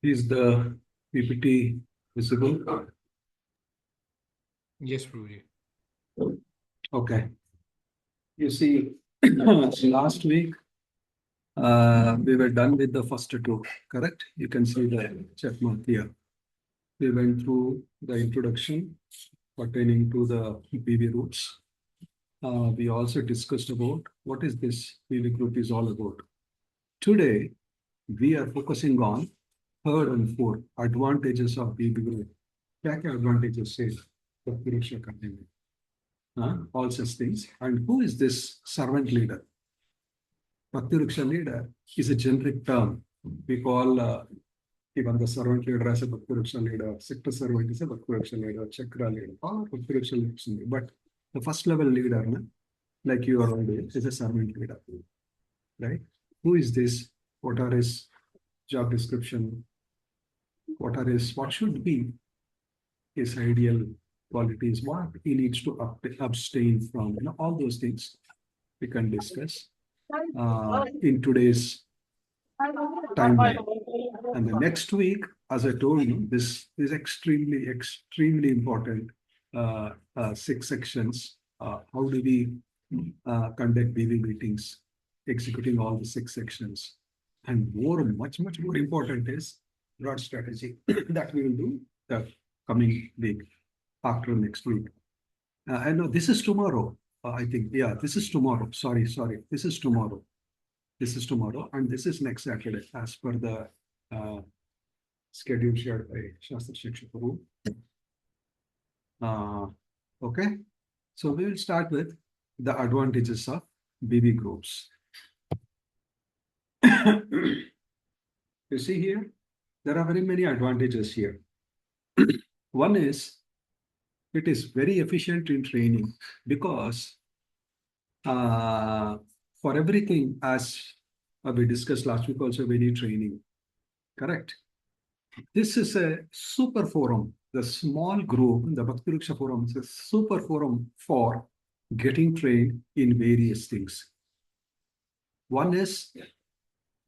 Is the PPT visible? Yes, Prabhuji. Okay. You see, last week we were done with the first two, correct? You can see the check mark here. We went through the introduction pertaining to the BB roots. We also discussed about what is this BB group is all about. Today, we are focusing on third and fourth advantages of BB group. क्या क्या advantages से परीक्षा करने में, all such things. And who is this servant leader? Bhakti Vriksha leader is a generic term. We call even the servant leader as a Bhakti Vriksha leader, sector servant is a Bhakti Vriksha leader, chakra leader, or Bhakti Vriksha leader. But the first level leader, like you are already, is a servant leader, right? Who is this? What are his job description? What should be his ideal qualities? What he needs to abstain from? All those things we can discuss in today's timeline. And the next week, as I told you, this is extremely, extremely important. 6 sections. How do we conduct BB meetings, executing all the 6 sections? And much more important is broad strategy that we will do the coming week, after next week. I know this is tomorrow. I think, yeah, this is tomorrow. Sorry. This is tomorrow. This is tomorrow, and this is next Saturday, as per the schedule shared by Shastra Shiksha Guru. Okay, so we will start with the advantages of BB groups. You see here, there are very many advantages here. One is, it is very efficient in training because for everything, as we discussed last week also, we need training, correct? This is a super forum. The small group, the Bhakti Vriksha forum, is a super forum for getting trained in various things. One is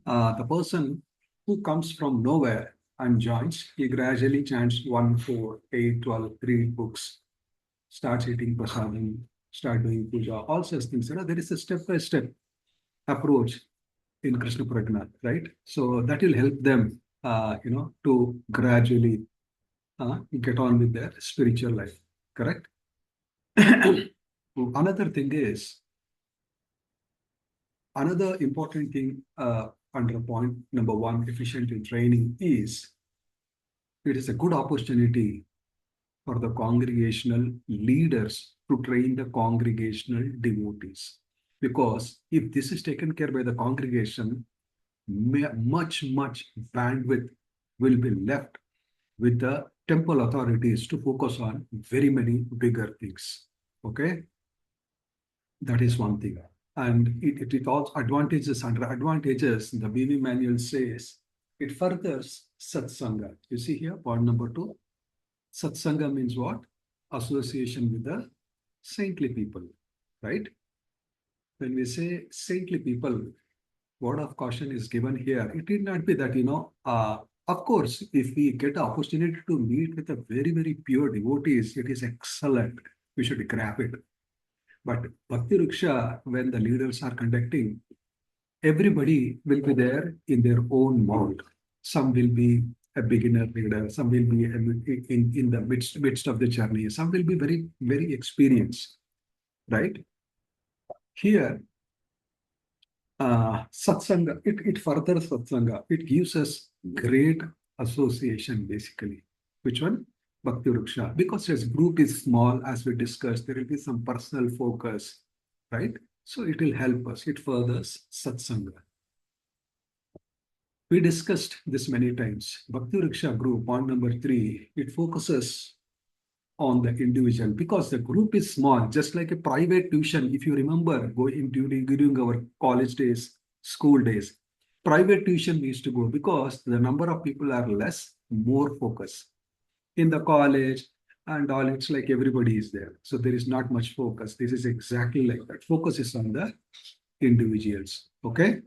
the person who comes from nowhere and joins, he gradually chants 1, 4, 8, 12, read books, starts eating prasadam, start doing puja, all such things. There is a step-by-step approach in Krishna Prajna, right? So that will help them, to gradually get on with their spiritual life, correct? Another thing is, another important thing under point number 1, efficient in training, is it is a good opportunity for the congregational leaders to train the congregational devotees. Because if this is taken care by the congregation, much bandwidth will be left with the temple authorities to focus on very many bigger things. Okay, that is one thing. And it also advantages, under advantages, the BB manual says it furthers satsanga. You see here, point number 2. Satsanga means what? Association with the saintly people, right? When we say saintly people, word of caution is given here. It need not be that, of course, if we get the opportunity to meet with a very pure devotees, it is excellent. We should grab it. But Bhakti Vriksha, when the leaders are conducting, everybody will be there in their own mode. Some will be a beginner leader, some will be in the midst of the journey, some will be very experienced, right? Here, satsanga, it furthers satsanga. It gives us great association, basically. Which one? Bhakti Vriksha. Because as group is small, as we discussed, there will be some personal focus, right? So it will help us. It furthers satsanga. We discussed this many times. Bhakti Vriksha group, point number 3, it focuses on the individual because the group is small, just like a private tuition. If you remember, going during our college days, school days, private tuition we used to go because the number of people are less, more focus. In the college and all, it's like everybody is there. So there is not much focus. This is exactly like that. Focus is on the individuals. Okay.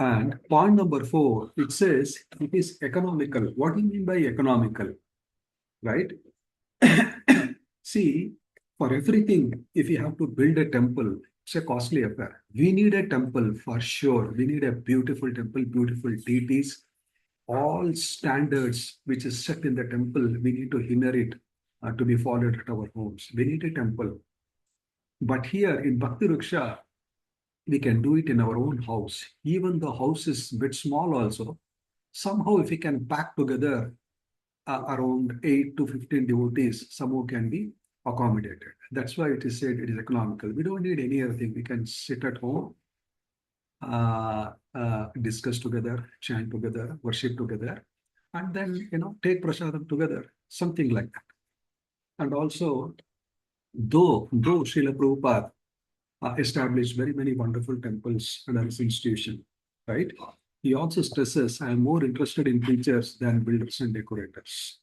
And point number 4, it says it is economical. What do you mean by economical? Right? See, for everything, if you have to build a temple, it's a costly affair. We need a temple for sure. We need a beautiful temple, beautiful deities, all standards which is set in the temple. We need to inherit to be followed at our homes. We need a temple. But here in Bhakti Ruksha, we can do it in our own house. Even the house is a bit small also. Somehow, if we can pack together around 8 to 15 devotees, somehow can be accommodated. That's why it is said it is economical. We don't need any other thing. We can sit at home, discuss together, chant together, worship together, and then take prasadam together, something like that. And also, though Srila Prabhupada established very many wonderful temples under his institution, right? He also stresses, I am more interested in preachers than builders and decorators.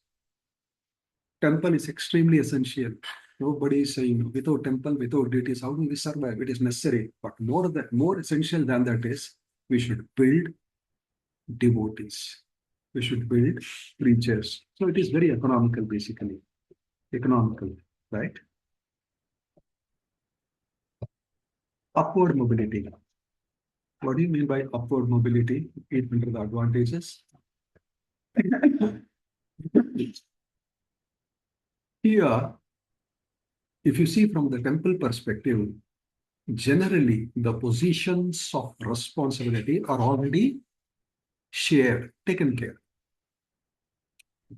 Temple is extremely essential. Nobody is saying without temple, without deities, how do we survive? It is necessary. But more essential than that is we should build devotees. We should build preachers. So it is very economical, basically. Economical, right? Upward mobility. What do you mean by upward mobility? It under the advantages. Here, if you see from the temple perspective, generally the positions of responsibility are already shared, taken care.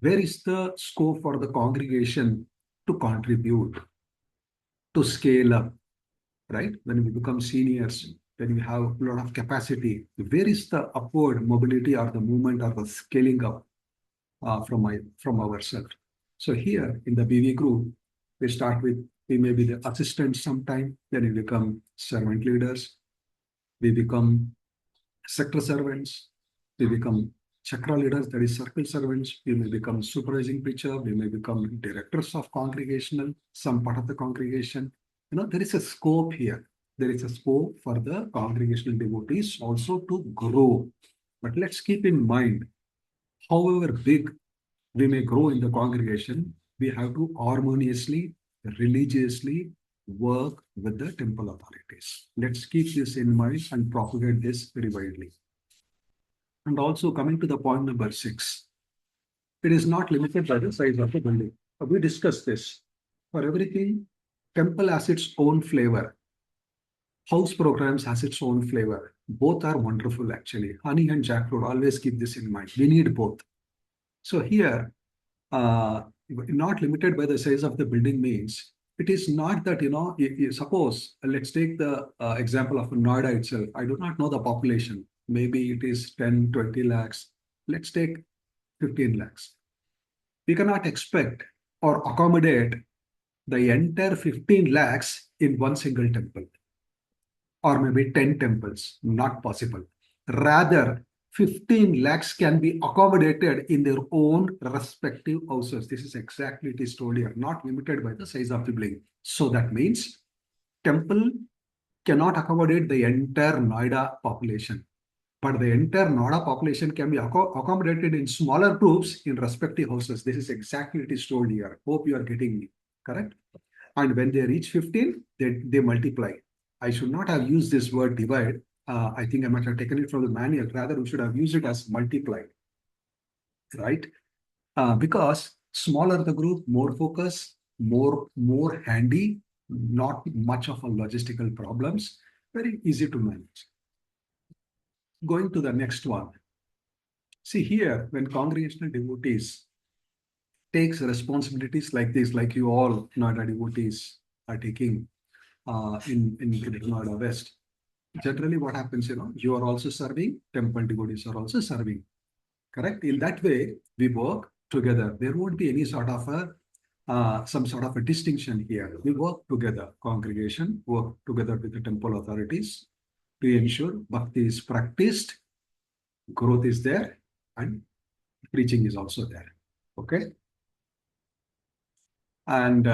Where is the scope for the congregation to contribute, to scale up, right? When we become seniors, when we have a lot of capacity, where is the upward mobility or the movement or the scaling up from ourselves? So here in the BV group, we may be the assistants sometime, then we become servant leaders, we become sector servants, we become chakra leaders, that is circle servants, we may become supervising preacher, we may become directors of congregational, some part of the congregation. There is a scope here. There is a scope for the congregational devotees also to grow. But let's keep in mind, however big we may grow in the congregation, we have to harmoniously, religiously work with the temple authorities. Let's keep this in mind and propagate this very widely. And also coming to the point number 6, it is not limited by the size of the building. We discussed this. For everything, temple has its own flavor. House programs has its own flavor. Both are wonderful actually. Honey and jackfruit, always keep this in mind. We need both. So here, not limited by the size of the building means it is not that, suppose, let's take the example of Noida itself. I do not know the population. Maybe it is 10, 20 lakhs. Let's take 15 lakhs. We cannot expect or accommodate the entire 15 lakhs in one single temple or maybe 10 temples. Not possible. Rather, 15 lakhs can be accommodated in their own respective houses. This is exactly it is told here, not limited by the size of the building. So that means temple cannot accommodate the entire Noida population, but the entire Noida population can be accommodated in smaller groups in respective houses. This is exactly it is told here. Hope you are getting me, correct? And when they reach 15, they multiply. I should not have used this word divide. I think I might have taken it from the manual. Rather, we should have used it as multiply, right? Because smaller the group, more focus, more handy, not much of a logistical problems, very easy to manage. Going to the next one. See here, when congregational devotees takes responsibilities like this, like you all Noida devotees are taking in Noida West, generally what happens, you are also serving, temple devotees are also serving, correct? In that way, we work together. There won't be any sort of some sort of a distinction here. We work together, congregation, work together with the temple authorities to ensure bhakti is practiced, growth is there, and preaching is also there. Okay? And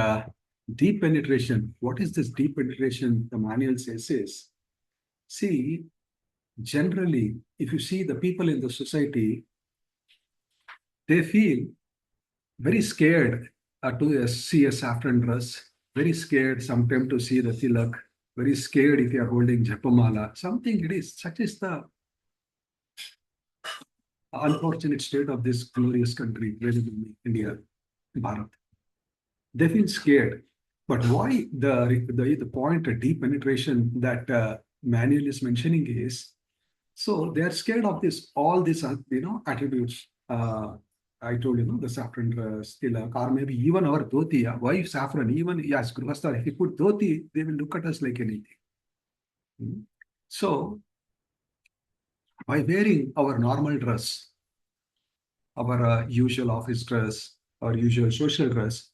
deep penetration. What is this deep penetration? The manual says is, see, generally, if you see the people in the society, they feel very scared to see a saffron dress, very scared sometimes to see the tilak, very scared if you are holding japamala. Something it is, such is the unfortunate state of this glorious country, India, Bharat. They feel scared. But why the point of deep penetration that Manuel is mentioning is, so they are scared of this, all these, attributes. I told you, the saffron dress, tilak, or maybe even our dhoti. Why saffron? Even, yes, Grihastha, if you put dhoti, they will look at us like anything. So, by wearing our normal dress, our usual office dress, our usual social dress,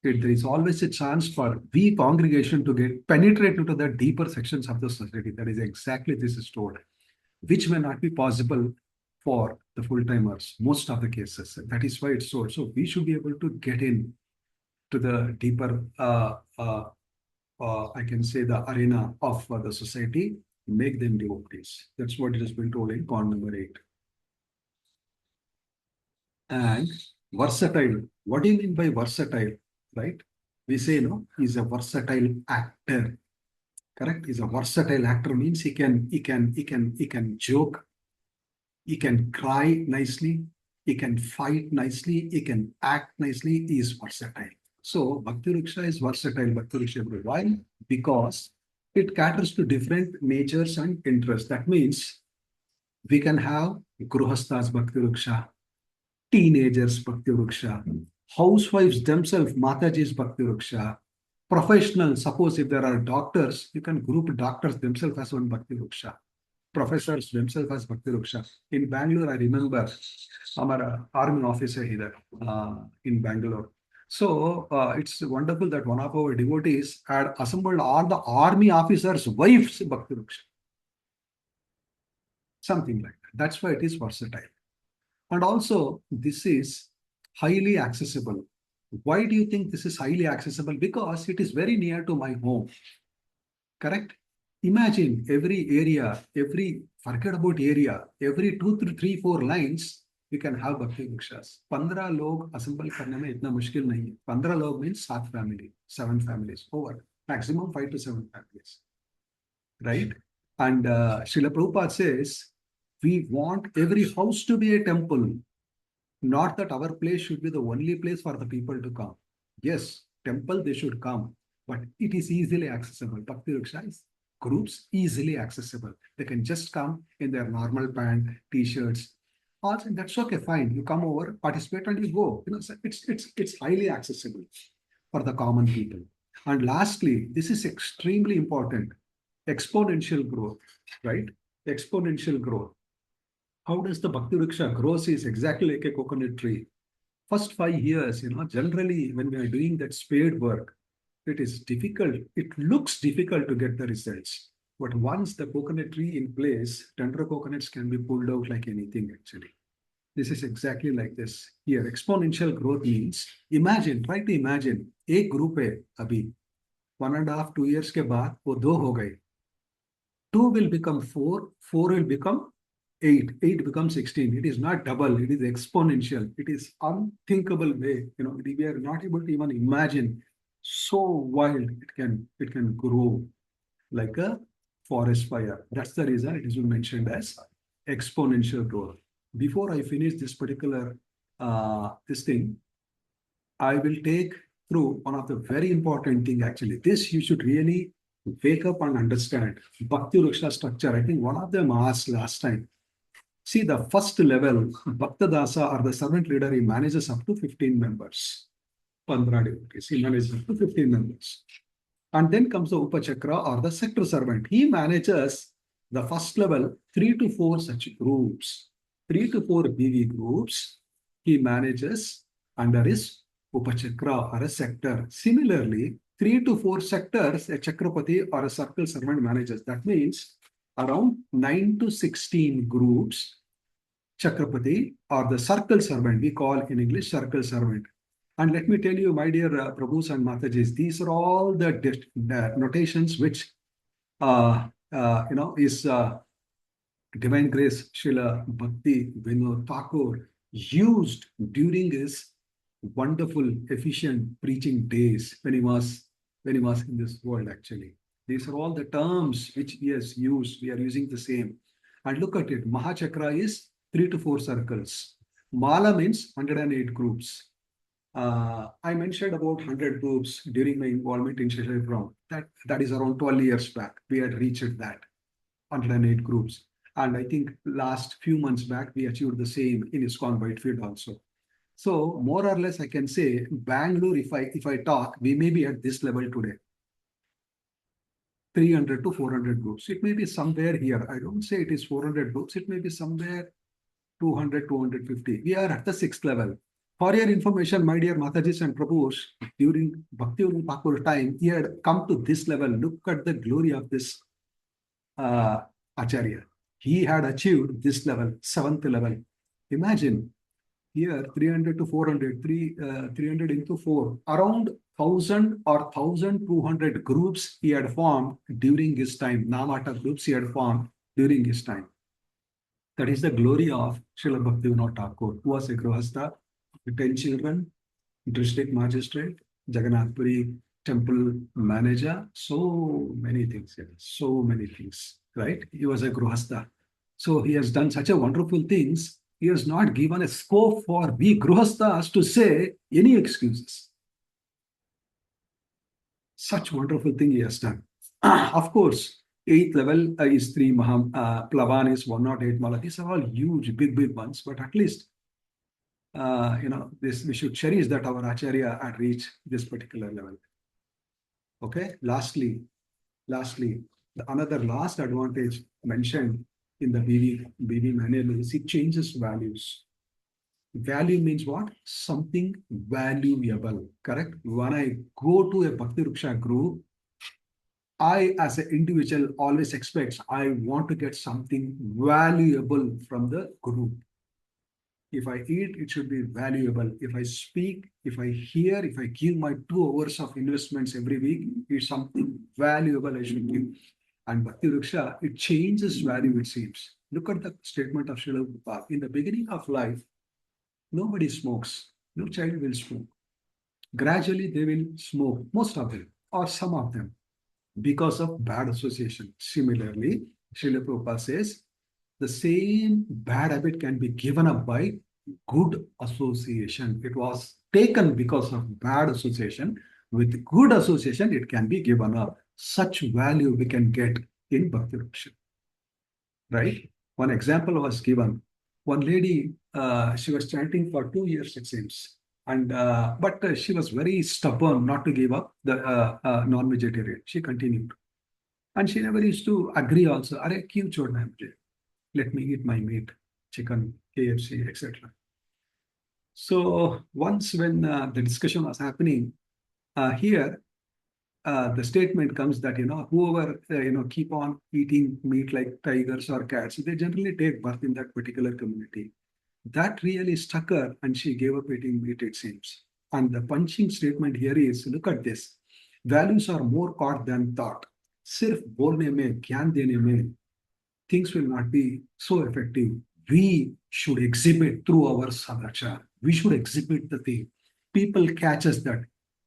there is always a chance for we congregation to get penetrate into the deeper sections of the society. That is exactly this is told, which may not be possible for the full-timers, most of the cases. That is why it's so. So we should be able to get in to the deeper, I can say, the arena of the society, make them devotees. That's what it has been told in con number 8. And versatile. What do you mean by versatile? Right? We say, no, he's a versatile actor. Correct? He's a versatile actor means he can joke, he can cry nicely, he can fight nicely, he can act nicely, he is versatile. So Bhakti Riksha is versatile, Bhakti Riksha. Why? Because it caters to different natures and interests. That means we can have Gruhasthas Bhakti Riksha, teenagers Bhakti Vriksha, housewives themselves, Mataji's Bhakti Vriksha, professionals, suppose if there are doctors, you can group doctors themselves as one Bhakti Vriksha, professors themselves as Bhakti Vriksha. In Bangalore, I remember our army officer here in Bangalore. So it's wonderful that one of our devotees had assembled all the army officers' wives Bhakti Vriksha. Something like that. That's why it is versatile. And also, this is highly accessible. Why do you think this is highly accessible? Because it is very near to my home. Correct? Imagine every area, forget about area, every 2, 3, 4 lines, we can have Bhakti Vrikshas. 15 log assemble karne mein itna mushkil nahi hai. 15 log means 7 families, over. Maximum 5 to 7 families. Right? And Srila Prabhupada says, we want every house to be a temple. Not that our place should be the only place for the people to come. Yes, temple they should come, but it is easily accessible. Bhakti Riksha is groups easily accessible. They can just come in their normal pant, t-shirts. Also, that's okay, fine. You come over, participate, and you go. So it's highly accessible for the common people. And lastly, this is extremely important. Exponential growth, right? Exponential growth. How does the Bhakti Vriksha grows is exactly like a coconut tree. First 5 years, generally when we are doing that spade work, it is difficult. It looks difficult to get the results. But once the coconut tree in place, tender coconuts can be pulled out like anything actually. This is exactly like this. Here, exponential growth means, try to imagine, एक group है अभी, 1.5, 2 years के बाद वो 2 हो गए. 2 will become 4, 4 will become 8, 8 becomes 16. It is not double, it is exponential. It is unthinkable way. We are not able to even imagine. So wild it can grow like a forest fire. That's the reason it is mentioned as exponential growth. Before I finish this particular this thing, I will take through one of the very important thing actually. This you should really wake up and understand. Bhakti Vriksha structure. I think one of them asked last time. See, the first level, Bhakta Dasa or the servant leader, he manages up to 15 members. 15 devotees, he manages up to 15 members. And then comes the Upachakra or the sector servant. He manages the first level, 3 to 4 such groups. 3 to 4 BV groups, he manages under his Upachakra or a sector. Similarly, 3 to 4 sectors, a Chakrapati or a circle servant manages. That means around 9 to 16 groups, Chakrapati or the circle servant, we call in English circle servant. And let me tell you, my dear Prabhus and Matajis, these are all the notations which is Divine Grace Srila Bhakti Vinod Thakur used during his wonderful, efficient preaching days when he was in this world. Actually, these are all the terms which he has used. We are using the same. And look at it. Mahachakra is 3 to 4 circles. Mala means 108 groups. I mentioned about 100 groups during my involvement in Shishai Brown. That is around 12 years back. We had reached that 108 groups. And I think last few months back, we achieved the same in ISKCON Whitefield also. So more or less, I can say Bangalore, if I talk, we may be at this level today, 300 to 400 groups. It may be somewhere here. I don't say it is 400 groups. It may be somewhere 200, 250. We are at the sixth level. For your information, my dear Matajis and Prabhus, during Bhakti Thakur time, he had come to this level. Look at the glory of this Acharya. He had achieved this level, seventh level. Imagine here 300 to 400, 300 into 4, around 1000 or 1200 groups he had formed during his time. Namata groups he had formed during his time. That is the glory of Srila Bhaktivinoda Thakur, who was a Grihastha, 10 children, district magistrate, Jagannath Puri temple manager, so many things, so many things, right? He was a Grihastha. So he has done such a wonderful things. He has not given a scope for we Grihasthas to say any excuses. Such wonderful thing he has done. Of course, eighth level is 3 Maham, Plavan is 108 Mala. These are all huge, big ones, but at least this we should cherish that our Acharya had reached this particular level. Okay. Lastly, another last advantage mentioned in the BV manual is it changes values. Value means what? Something valuable. Correct. When I go to a Bhakti Ruksha group, I, as an individual, always expects I want to get something valuable from the group. If I eat, it should be valuable. If I speak, if I hear, if I give my 2 hours of investments every week, it's something valuable I should give. And Bhakti Ruksha, it changes value, it seems. Look at the statement of Srila Prabhupada. In the beginning of life, nobody smokes. No child will smoke. Gradually, they will smoke, most of them, or some of them, because of bad association. Similarly, Srila Prabhupada says, the same bad habit can be given up by good association. It was taken because of bad association. With good association, it can be given up. Such value we can get in Bhakti Ruksha. Right? One example was given. One lady, she was chanting for 2 years, it seems. And but she was very stubborn not to give up the non-vegetarian. She continued. And she never used to agree also. Are kyun chodna hai mujhe? Let me eat my meat, chicken, KFC, etc. So once when the discussion was happening, here the statement comes that whoever keep on eating meat like tigers or cats, they generally take birth in that particular community. That really stuck her, and she gave up eating meat, it seems. And the punching statement here is, look at this. Values are more caught than thought. सिर्फ बोलने में ज्ञान देने में things will not be so effective. We should exhibit through our sadachar. We should exhibit the thing. People catch us that.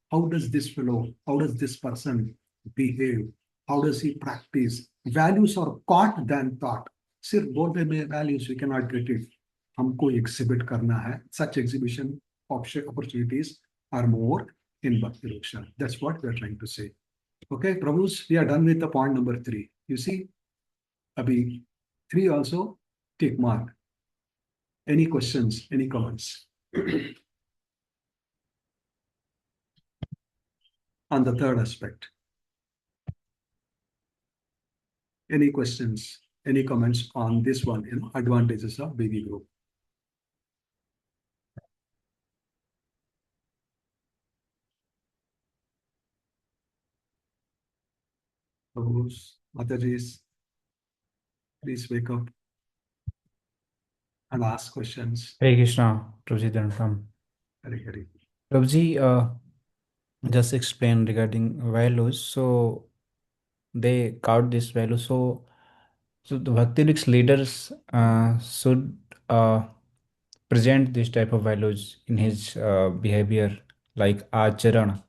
How does this fellow, how does this person behave? How does he practice? Values are caught than thought. सिर्फ बोलने में values we cannot get it. हमको exhibit करना है. Such exhibition opportunities are more in Bhakti Ruksha. That's what we are trying to say. Okay, Prabhus, we are done with the point number 3. You see, Abhi, 3 also, take mark. Any questions, any comments? On the third aspect. Any questions, any comments on this one, advantages of baby group? Prabhus, Matajis, please wake up and ask questions. Hare Krishna, Prabhuji from. Hare. Prabhuji, just explain regarding values. So they count this value. So So the Bhakti leaders should present this type of values in his behavior, like acharan,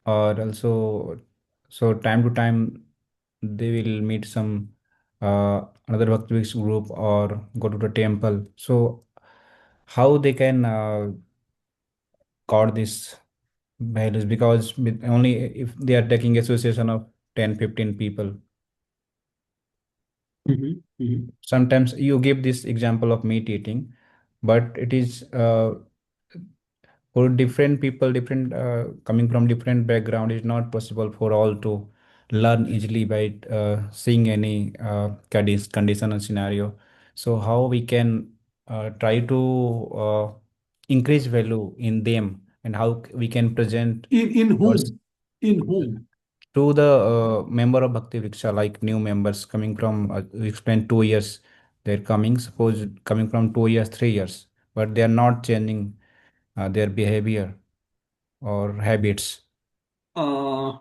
or also, so time to time they will meet some another Bhakti group or go to the temple. So how they can got this values, because only if they are taking association of 10-15 people. Mhm, mhm. Sometimes you give this example of meat eating, but it is for different people, different coming from different background, it's not possible for all to learn easily by seeing any condition or scenario. So how we can try to increase value in them, and how we can present In ours whom? In whom? to the member of Bhakti Viksha, like new members coming from, we spent 2 years, they're coming, suppose coming from 2 years, 3 years, but they are not changing their behavior or habits. Uh,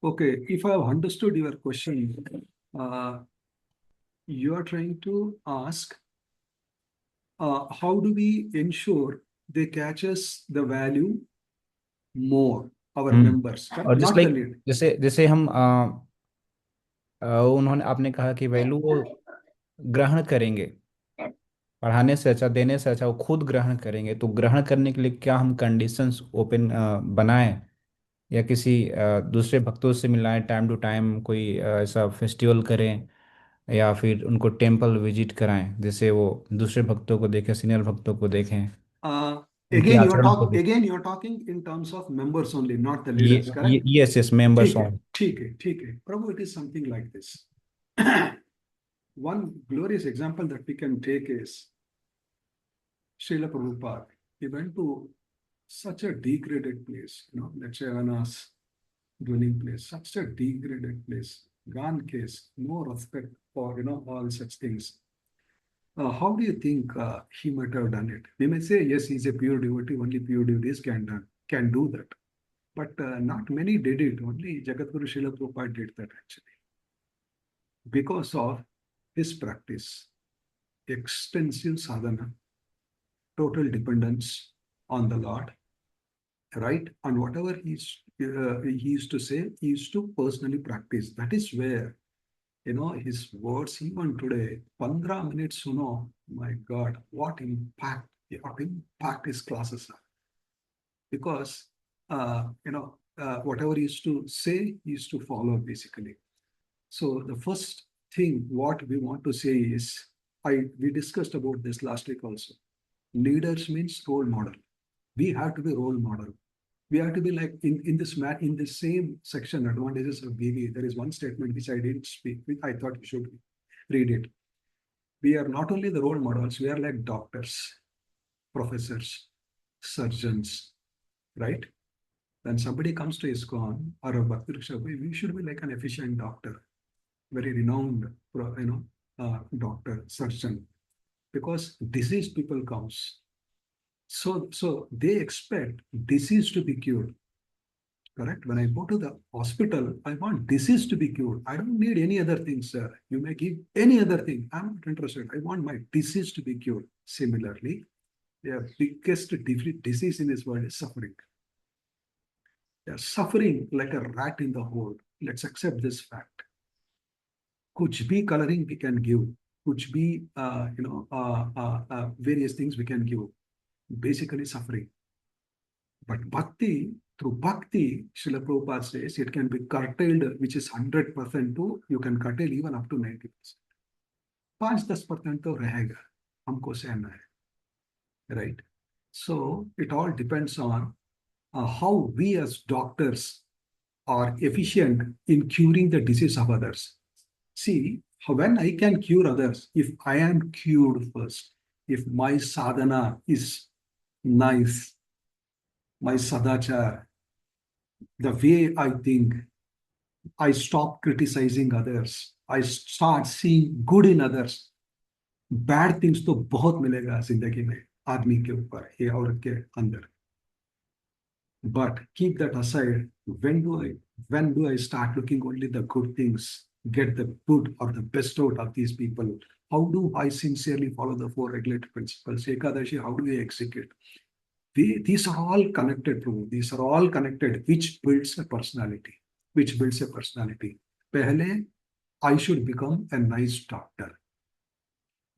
okay, if I have understood your question, uh, you are trying to ask how do we ensure they catch us the value more, our hmm members, correct? और जिस Not the like lead. जैसे जैसे हम उन्होंने आपने कहा कि value वो ग्रहण करेंगे, पढ़ाने से अच्छा, देने से अच्छा वो खुद ग्रहण करेंगे, तो ग्रहण करने के लिए क्या हम कंडीशंस ओपन बनाएं, या किसी दूसरे भक्तों से मिलाएं, टाइम टू टाइम कोई ऐसा फेस्टिवल करें, या फिर उनको टेम्पल विजिट कराएं, जैसे वो दूसरे भक्तों को देखें, सीनियर भक्तों को देखें, Uh, उनके आचरण को देखें। again, you're talking in terms of members only, not the leaders, correct? Yes yes, members ठीक है, ऑन। ठीक है, ठीक है. Prabhu, it is something like this. One glorious example that we can take is Srila Prabhupada. He went to such a degraded place, let's say Ana's dwelling place, such a degraded place, gone case, no respect for, all such things. How do you think he might have done it? We may say, yes, he's a pure devotee, only pure devotees can do that. But not many did it, only Jagadguru Srila Prabhupada did that actually. Because of his practice, extensive sadhana, total dependence on the Lord, right? And whatever he used to say, he used to personally practice. That is where, his words, even today, 15 minutes, my God, what impact his classes are. Because, whatever he used to say, he used to follow basically. So the first thing what we want to say is, we discussed about this last week also. Leaders means role model. We have to be role model. We have to be like in the same section, advantages of BB. There is one statement which I didn't speak with. I thought we should read it. We are not only the role models, we are like doctors, professors, surgeons, right? When somebody comes to ISKCON or a Bhakti Riksha, we should be like an efficient doctor, very renowned, doctor, surgeon, because disease people comes. So they expect disease to be cured. Correct. When I go to the hospital, I want disease to be cured. I don't need any other thing, sir. You may give any other thing. I'm not interested. I want my disease to be cured. Similarly, the biggest disease in this world is suffering. They are suffering like a rat in the hole. Let's accept this fact. Kuch bhi coloring we can give. Kuch bhi, various things we can give. Basically suffering. But bhakti, through bhakti, Srila Prabhupada says it can be curtailed, which is 100% to, you can curtail even up to 90%. 5-10% तो रहेगा, हमको सहना है, right? So it all depends on how we as doctors are efficient in curing the disease of others. See, when I can cure others, if I am cured first, if my sadhana is nice, my sadachar, the way I think, I stop criticizing others, I start seeing good in others. Bad things तो बहुत मिलेगा जिंदगी में आदमी के ऊपर या औरत के अंदर. But keep that aside. When do I start looking only the good things? get the good or the best out of these people? How do I sincerely follow the four regulated principles? Ekadashi, how do we execute? These are all connected, Prabhu. These are all connected, which builds a personality. Which builds a personality. Pehle, I should become a nice doctor.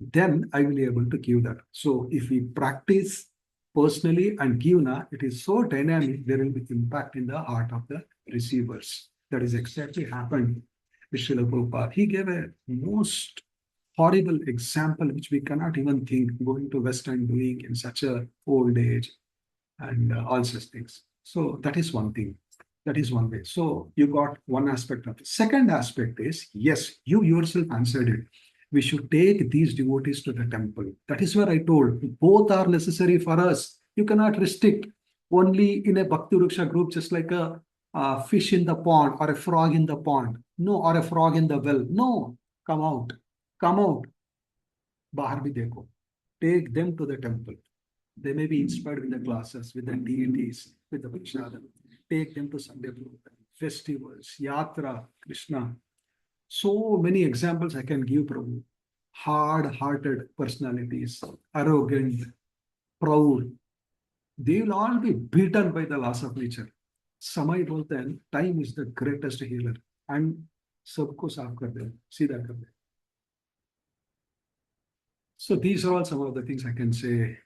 Then I will be able to give that. So if we practice personally and give na, it is so dynamic, there will be impact in the heart of the receivers. That is exactly happened with Srila Prabhupada. He gave a most horrible example, which we cannot even think, going to West and doing in such a old age and all such things. So that is one thing. That is one way. So you got one aspect of it. Second aspect is, yes, you yourself answered it. We should take these devotees to the temple. That is where I told, both are necessary for us. You cannot restrict only in a Bhakti Vriksha group, just like a fish in the pond or a frog in the pond. No, or a frog in the well. No, come out. Come out. Bahar bhi dekho. Take them to the temple. They may be inspired with the classes, with the deities, with the Prashadam. Take them to Sunday program, festivals, yatra, Krishna. So many examples I can give, Prabhu. Hard-hearted personalities, arrogant, proud. They will all be beaten by the laws of nature. Samay bolte hain, time is the greatest healer. And सबको साफ कर दे, सीधा कर दे. So these are all some of the things I can say,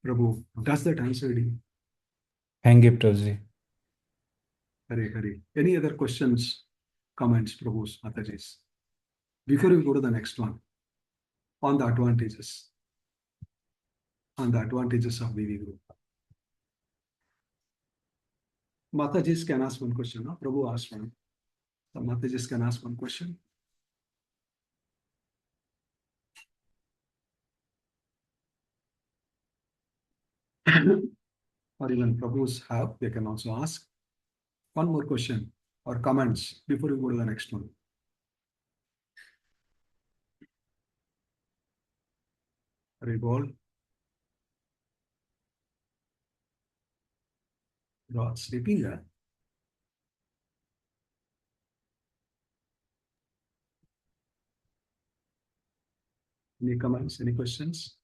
Prabhu. Does that answer you? Thank you, Prabhuji. Hare Hare. Any other questions, comments, Prabhu's, Matajis? Before we go to the next one, on the advantages. On the advantages of VV group. Matajis can ask one question. No? Prabhu asked one. So Matajis can ask one question. Or even Prabhu's have, they can also ask. One more question or comments before we go to the next one. Revolve. You're sleeping there. Any comments, any questions?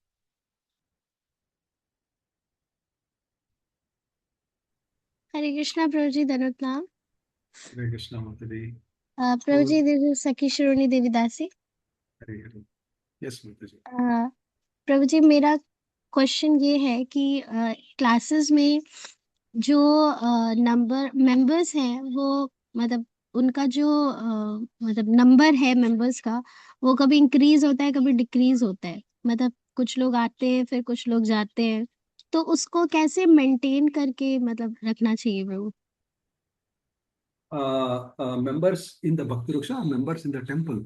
Hare Krishna, Prabhuji, Dhanutnam. Hare Krishna, Mataji. Prabhuji, this is Sakhi Shironi Devi Dasi. Hare Hare. Yes, Mataji. प्रभुजी मेरा question ये है कि classes में जो number members हैं वो मतलब उनका जो मतलब नंबर है मेंबर्स का वो कभी इंक्रीज होता है कभी डिक्रीज होता है मतलब कुछ लोग आते हैं फिर कुछ लोग जाते हैं तो उसको कैसे मेंटेन करके मतलब रखना चाहिए प्रभु Members in the Bhakti Vriksha or members in the temple?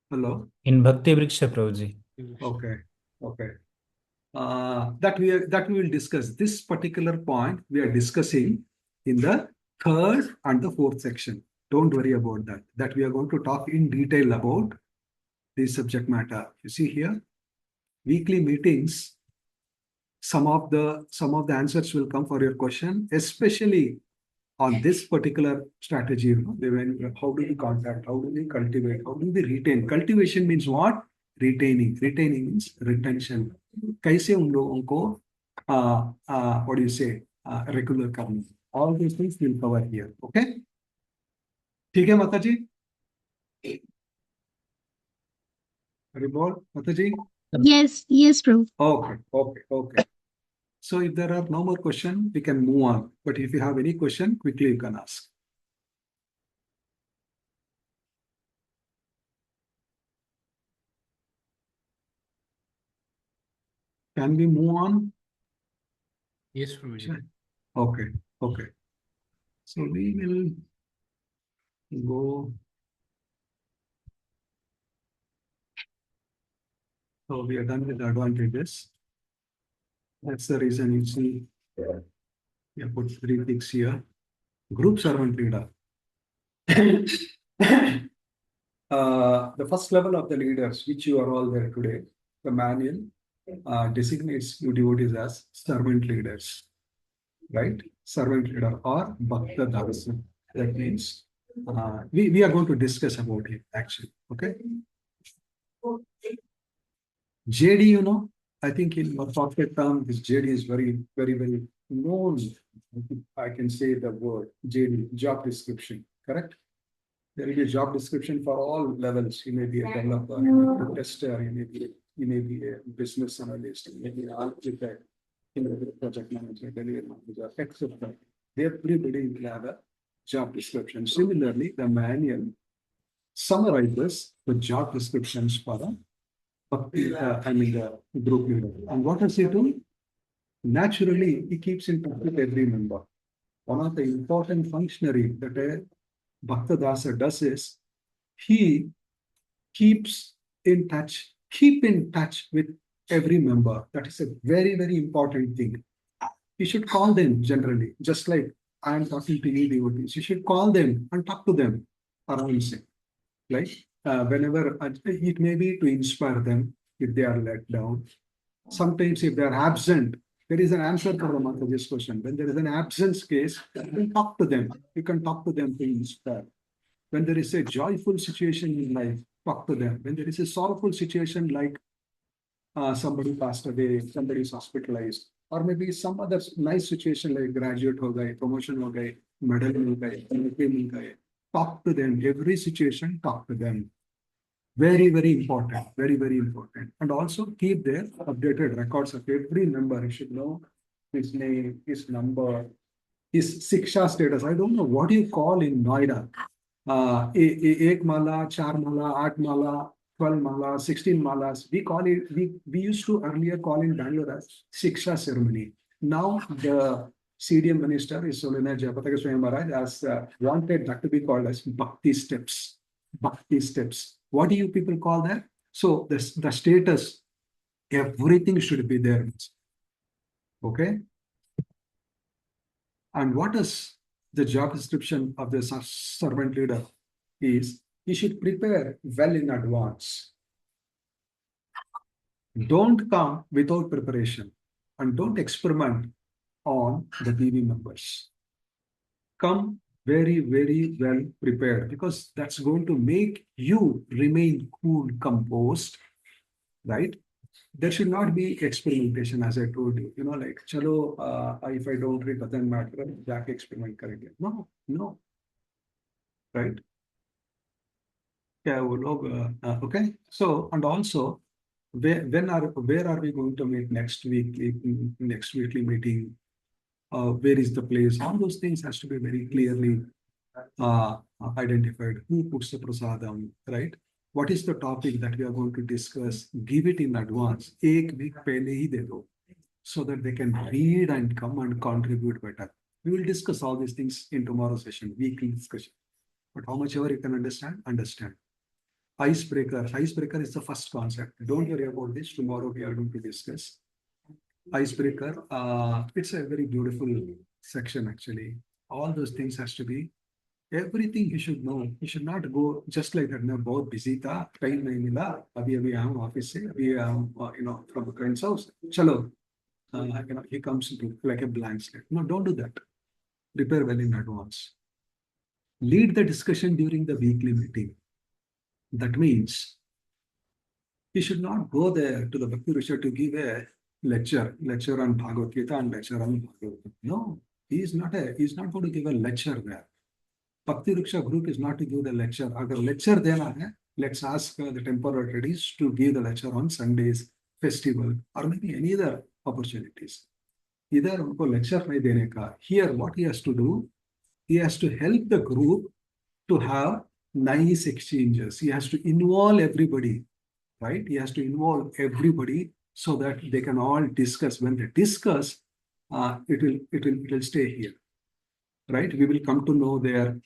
Hello? In Bhakti Vriksha, Prabhuji. Okay. Okay. That we will discuss. This particular point we are discussing in the third and the fourth section. Don't worry about that. That we are going to talk in detail about this subject matter. You see here, weekly meetings. Some of the answers will come for your question, especially on this particular strategy. How do we contact? How do we cultivate? How do we retain? Cultivation means what? Retaining. Retaining means retention. कैसे उन लोगों को what do you say regular करना? All these things will cover here. Okay? ठीक है माता जी? हरि बोल माता जी? yes Prabhu Okay. So if there are no more questions, we can move on. But if you have any question, quickly you can ask. Can we move on? Yes, Prabhuji. Okay. So we will go. So we are done with the advantages. That's the reason you see we have put 3 ticks here. Group servant leader. The first level of the leaders, which you are all there today, the manual designates you devotees as servant leaders, right? servant leader or Bhakta Darasa. That means we are going to discuss about it actually. Okay. JD, you know, I think in our corporate term, this JD is very, very, very known. I can say the word JD, job description, correct? There will be a job description for all levels. You may be a developer, you may be a tester, you may be a business analyst, you may be an architect, you may be a project manager, delivery manager, etc. Everybody will have a job description. Similarly, the manual summarizes the job descriptions for the the group leader. And what does he do? Naturally, he keeps in touch with every member. One of the important functionary that a Bhakta Dasa does is he keeps in touch, keep in touch with every member. That is a very, very important thing. You should call them generally, just like I am talking to you, devotees. You should call them and talk to them around say. Like whenever it may be to inspire them if they are let down. Sometimes if they are absent, there is an answer for the Mataji's question. When there is an absence case, you can talk to them. You can talk to them to inspire. When there is a joyful situation in life, talk to them. When there is a sorrowful situation like somebody passed away, somebody is hospitalized, or maybe some other nice situation like graduate ho gaye, promotion ho gaye, medal mil gaye, mil gaye. Talk to them. Every situation, talk to them. Very, very important. Very, very important. And also keep their updated records of every member. You should know his name, his number, his Siksha status. I don't know what you call in Noida. Ek mala, char mala, 8 mala, 12 mala, 16 malas. We call it, we used to earlier call in Bangalore as Siksha ceremony. Now the CDM minister is Solina Jayapataka Swami Maharaj has wanted that to be called as Bhakti steps. Bhakti steps. What do you people call that? So the status, everything should be there. Okay. And what is the job description of the servant leader is he should prepare well in advance. Don't come without preparation and don't experiment on the PV members. Come very, very well prepared because that's going to make you remain cool, composed, right? There should not be experimentation, as I told you. You know, like, chalo, if I don't read, doesn't matter. Jack experiment करेंगे. No, no, right? Okay. So, and also, where are we going to meet next week? Next weekly meeting? Where is the place? All those things has to be very clearly identified. Who puts the prasadam, right? What is the topic that we are going to discuss? Give it in advance. Ek week pehle hi de do, so that they can read and come and contribute better. We will discuss all these things in tomorrow's session, weekly discussion. But how much ever you can understand, understand. Icebreaker. Icebreaker is the first concept. Don't worry about this. Tomorrow we are going to discuss. Icebreaker. It's a very beautiful section actually. All those things has to be. Everything you should know. You should not go just like that. No, बहुत busy था, time नहीं मिला. अभी हम office से, अभी from a friend's house. चलो, he comes into like a blank slate. No, don't do that. Prepare well in advance. Lead the discussion during the weekly meeting. That means you should not go there to the Bhakti Risha to give a lecture on Bhagavad Gita and lecture on Bhagavad Gita. No, he is not going to give a lecture there. Bhakti Riksha group is not to give the lecture. Agar lecture dena hai, let's ask the temple authorities to give the lecture on Sundays, festival, or maybe any other opportunities. Either unko lecture nahi dene ka. Here, what he has to do, he has to help the group to have nice exchanges. He has to involve everybody, right? He has to involve everybody so that they can all discuss. When they discuss, it will stay here, right? We will come to know their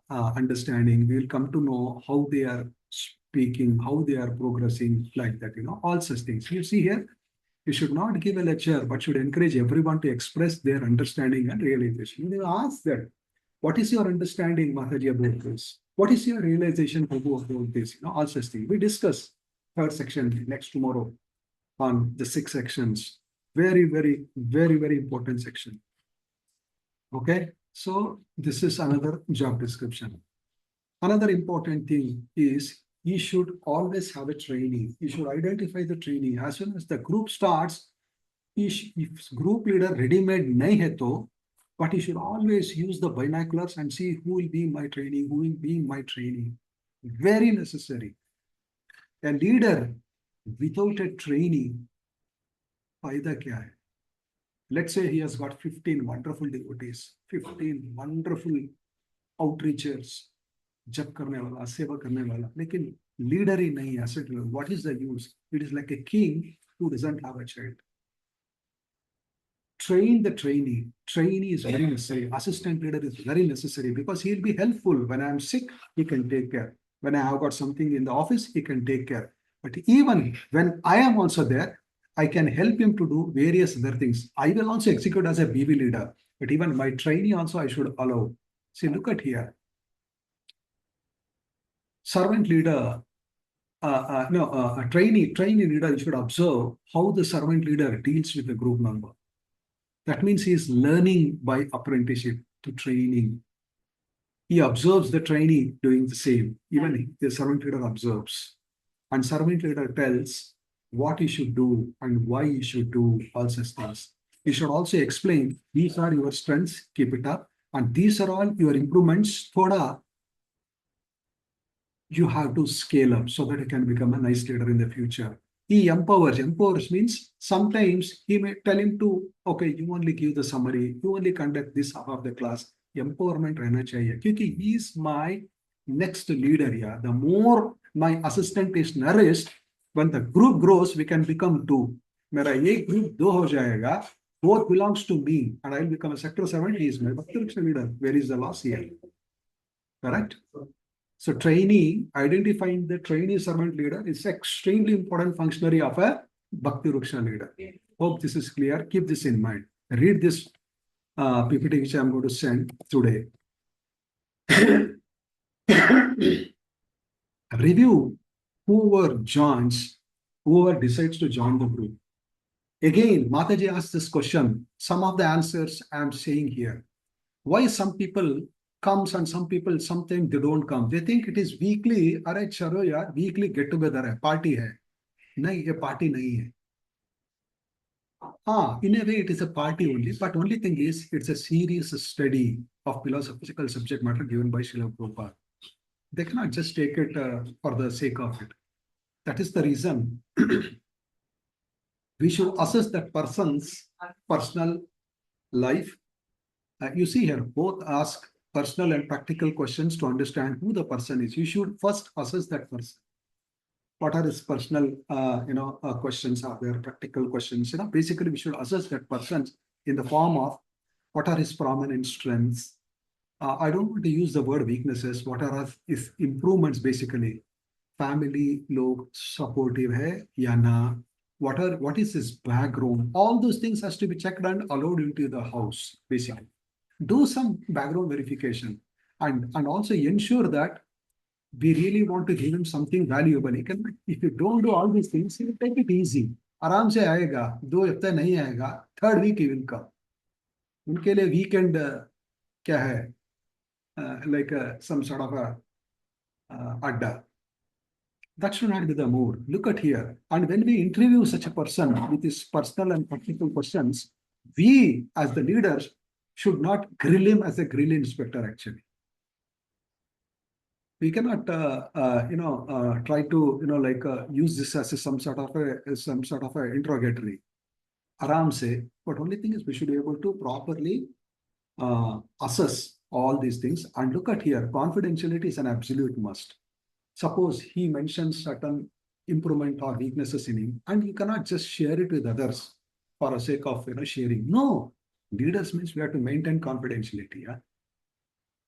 understanding. We will come to know how they are speaking, how they are progressing, like that, all such things. You see here, you should not give a lecture, but should encourage everyone to express their understanding and realization. You ask that, what is your understanding, Mataji, about this? What is your realization about this? All such things. We discuss third section next tomorrow on the 6 sections. Very, very, very, very important section. Okay, so this is another job description. Another important thing is he should always have a trainee. He should identify the trainee. As soon as the group starts, if group leader ready-made nahi hai to, but he should always use the binoculars and see who will be my trainee, who will be my trainee. Very necessary. A leader without a trainee, फायदा क्या है? Let's say he has got 15 wonderful devotees, 15 wonderful outreachers, जप करने वाला, सेवा करने वाला, लेकिन leader ही नहीं है, asset leader. What is the use? It is like a king who doesn't have a child. Train the trainee. Trainee is very necessary. Assistant leader is very necessary because he'll be helpful. When I'm sick, he can take care. When I have got something in the office, he can take care. But even when I am also there, I can help him to do various other things. I will also execute as a BB leader, but even my trainee also I should allow. See, look at here. Servant leader, a trainee leader, you should observe how the servant leader deals with the group member. That means he is learning by apprenticeship to training. He observes the trainee doing the same. Even the servant leader observes. And servant leader tells what he should do and why he should do all such things. He should also explain, these are your strengths, keep it up. And these are all your improvements. Thoda, you have to scale up so that you can become a nice leader in the future. He empowers. Empowers means sometimes he may tell him to, okay, you only give the summary, you only conduct this half of the class. Empowerment रहना चाहिए क्योंकि he is my next leader here. The more my assistant is nourished, when the group grows, we can become two. मेरा एक group दो हो जाएगा. Both belongs to me, and I will become a sector servant. He is my Bhakti leader. Where is the loss here? Correct. So trainee, identifying the trainee servant leader is extremely important functionary of a Bhakti Ruksha leader. Hope this is clear. Keep this in mind. Read this PPT which I am going to send today. Review whoever decides to join the group. Again, Mataji asked this question. Some of the answers I am saying here. Why some people comes and some people sometimes they don't come. They think it is weekly. अरे चलो यार, weekly get together है, party है. नहीं, ये party नहीं है. In a way it is a party only, but only thing is it's a serious study of philosophical subject matter given by Srila Prabhupada. They cannot just take it for the sake of it. That is the reason we should assess that person's personal life. You see here, both ask personal and practical questions to understand who the person is. You should first assess that person. What are his personal, questions? Are there practical questions? Basically, we should assess that person in the form of what are his prominent strengths. I don't want to use the word weaknesses. What are his improvements? Basically, family log supportive hai ya na? What is his background? All those things has to be checked and allowed into the house. Basically, do some background verification and also ensure that we really want to give him something valuable. If you don't do all these things, he will take it easy. आराम से आएगा, 2 हफ्ते नहीं आएगा, 3rd week he will come. उनके लिए weekend क्या है? Like some sort of a adda. That should not be the mood. Look at here. And when we interview such a person with his personal and practical questions, we as the leaders should not grill him as a grill inspector actually. We cannot, try to, use this as some sort of a interrogatory. Aram se, but only thing is we should be able to properly assess all these things and look at here. Confidentiality is an absolute must. Suppose he mentions certain improvement or weaknesses in him, and you cannot just share it with others for the sake of sharing. No, leaders means we have to maintain confidentiality. Yeah?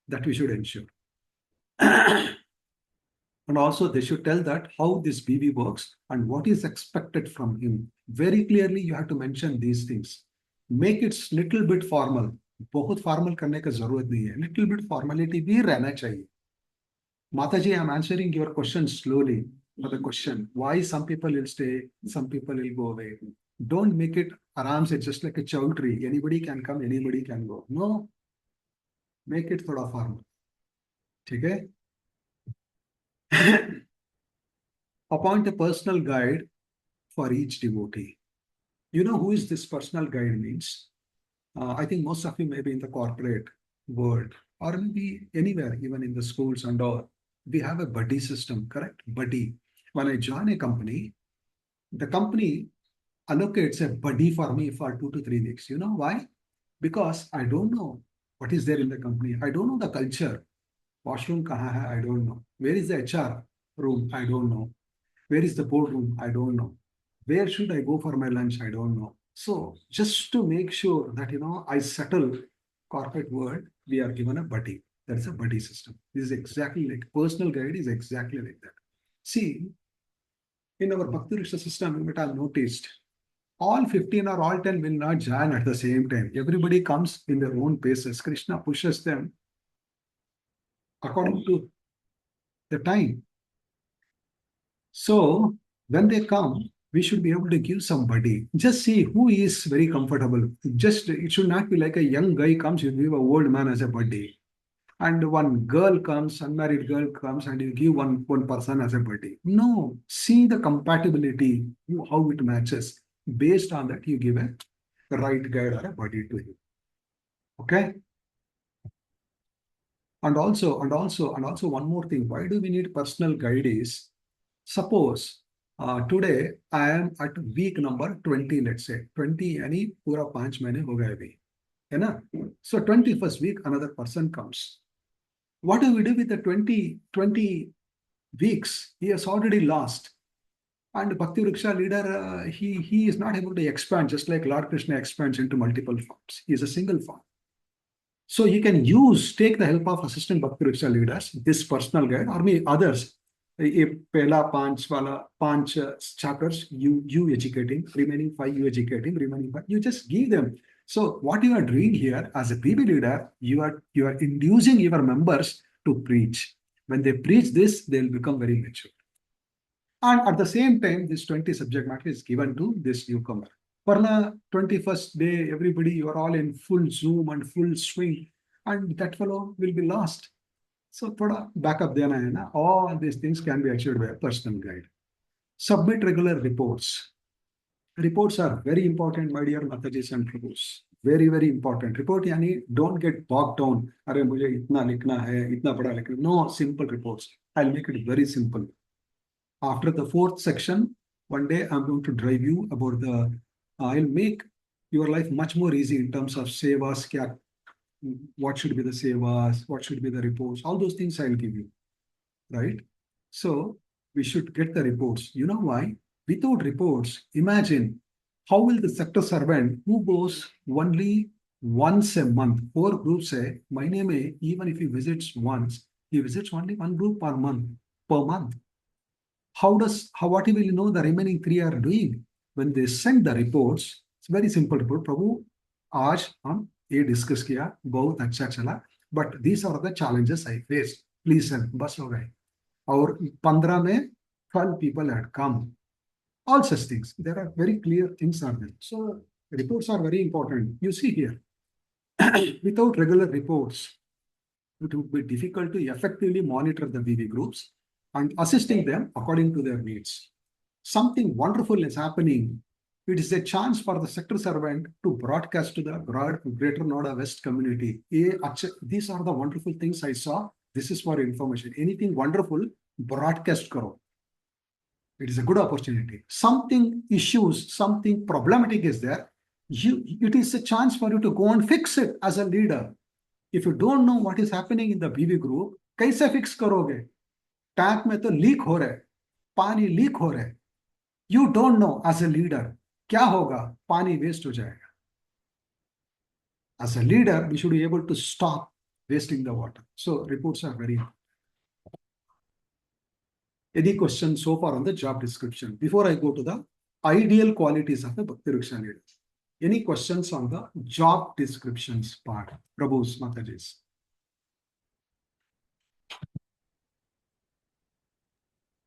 That we should ensure. And also they should tell that how this BB works and what is expected from him. Very clearly, you have to mention these things. Make it little bit formal. बहुत formal करने का जरूरत नहीं है. Little bit formality भी रहना चाहिए. Mataji, I'm answering your question slowly. For the question, why some people will stay, some people will go away. Don't make it aram se just like a chowdhury. Anybody can come, anybody can go. No, make it थोड़ा formal. ठीक है? Appoint a personal guide for each devotee. You know who is this personal guide means? I think most of you may be in the corporate world or maybe anywhere, even in the schools and all. We have a buddy system, correct? Buddy. When I join a company, the company allocates a buddy for me for 2 to 3 weeks. You know why? Because I don't know what is there in the company. I don't know the culture. Washroom kahan hai? I don't know. Where is the HR room? I don't know. Where is the boardroom? I don't know. Where should I go for my lunch? I don't know. So just to make sure that I settle corporate world, we are given a buddy. That's a buddy system. This is exactly like personal guide is exactly like that. See, in our Bhakti Riksha system, what I've noticed, all 15 or all 10 will not join at the same time. Everybody comes in their own paces. Krishna pushes them according to the time. So when they come, we should be able to give somebody. Just see who is very comfortable. Just it should not be like a young guy comes, you give a old man as a buddy. And one girl comes, unmarried girl comes, and you give one person as a buddy. No, see the compatibility, how it matches. Based on that, you give a right guide or a buddy to him. Okay. And also one more thing. Why do we need personal guide is, suppose today I am at week number 20, let's say 20 यानी पूरा 5 महीने हो गए अभी, है ना? So 21st week another person comes. What do we do with the 20 weeks? He has already lost. And Bhakti Vriksha leader, he is not able to expand, just like Lord Krishna expands into multiple forms. He is a single form. So you can take the help of assistant Bhakti Vriksha leaders, this personal guide, or maybe others. A pehla panch chapters, you educating, remaining 5 you educating, remaining 5 you just give them. So what you are doing here as a PB leader, you are inducing your members to preach. When they preach this, they will become very mature. And at the same time, this 20 subject matter is given to this newcomer. For the 21st day, everybody, you are all in full Zoom and full swing, and that fellow will be lost. So, thoda backup dena hai na. All these things can be achieved by a personal guide. Submit regular reports. Reports are very important, my dear Matajis and Prabhus. Very, very important. Report yani don't get bogged down. Arey mujhe itna likhna hai, itna bada likhna. No, simple reports. I'll make it very simple. After the 4th section, one day I'm going to drive you about I'll make your life much more easy in terms of sevas, what should be the sevas, what should be the reports, all those things I'll give you, right? So we should get the reports. You know why? Without reports, imagine how will the sector servant who goes only once a month, 4 groups say, my name, even if he visits once, he visits only 1 group per month. What he will know the remaining 3 are doing? When they send the reports, it's very simple report. Prabhu, आज हम ये discuss किया, बहुत अच्छा चला, but these are the challenges I faced. Please help. बस हो गए. और 15 में 12 people had come. All such things. There are very clear things are there. So reports are very important. You see here, without regular reports, it would be difficult to effectively monitor the VV groups and assisting them according to their needs. Something wonderful is happening. It is a chance for the sector servant to broadcast to the Greater Noida West community. These are the wonderful things I saw. This is for information. Anything wonderful, broadcast karo. It is a good opportunity. Something issues, something problematic is there. It is a chance for you to go and fix it as a leader. If you don't know what is happening in the BV group, कैसे fix करोगे? Tank में तो leak हो रहा है, पानी leak हो रहा है. You don't know as a leader, क्या होगा? पानी waste हो जाएगा. As a leader, we should be able to stop wasting the water. So reports are very important. Any questions so far on the job description? Before I go to the ideal qualities of the Bhakti Riksha leader. Any questions on the job descriptions part? Prabhu's, Mataji's.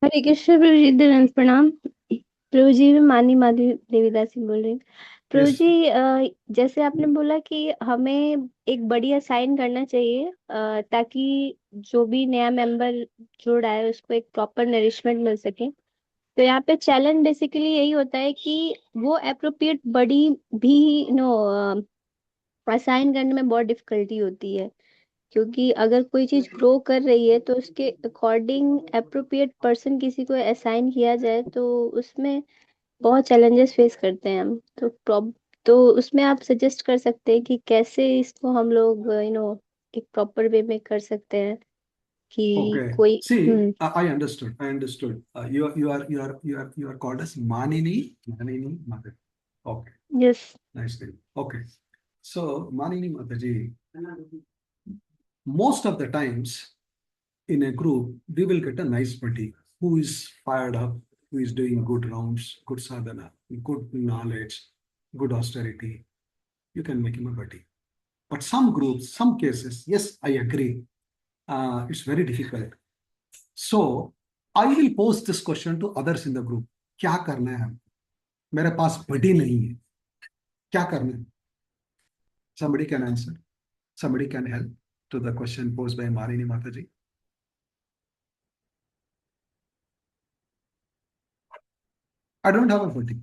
हरे कृष्ण प्रभु जी, दंड प्रणाम। प्रभु जी, मैं मानी माधवी देवीदास सिंह बोल रही हूँ। प्रभु Yes. जी, जैसे आपने बोला कि हमें एक बड़ी असाइन करना चाहिए ताकि जो भी नया मेंबर जुड़ रहा है उसको एक प्रॉपर नरिशमेंट मिल सके। तो यहाँ पे चैलेंज बेसिकली यही होता है कि वो अप्रोप्रिएट बड़ी भी असाइन करने में बहुत डिफिकल्टी होती है, क्योंकि अगर कोई चीज ग्रो कर रही है तो उसके अकॉर्डिंग अप्रोप्रिएट पर्सन किसी को असाइन किया जाए तो उसमें बहुत चैलेंजेस फेस करते हैं हम। तो उसमें आप सजेस्ट कर सकते हैं कि कैसे इसको हम लोग एक प्रॉपर वे में कर सकते हैं कि Okay. कोई See, I understood. I understood. You are called as Manini Mother. Okay. Yes Nice name. Okay. So Manini Mataji, most of the times in a group, we will get a nice buddy who is fired up, who is doing good rounds, good sadhana, good knowledge, good austerity. You can make him a buddy. But some groups, some cases, yes, I agree. It's very difficult. So I will pose this question to others in the group. क्या करना है हम? मेरे पास buddy नहीं है. क्या करना है? Somebody can answer. Somebody can help to the question posed by Marini Mataji. I don't have a buddy.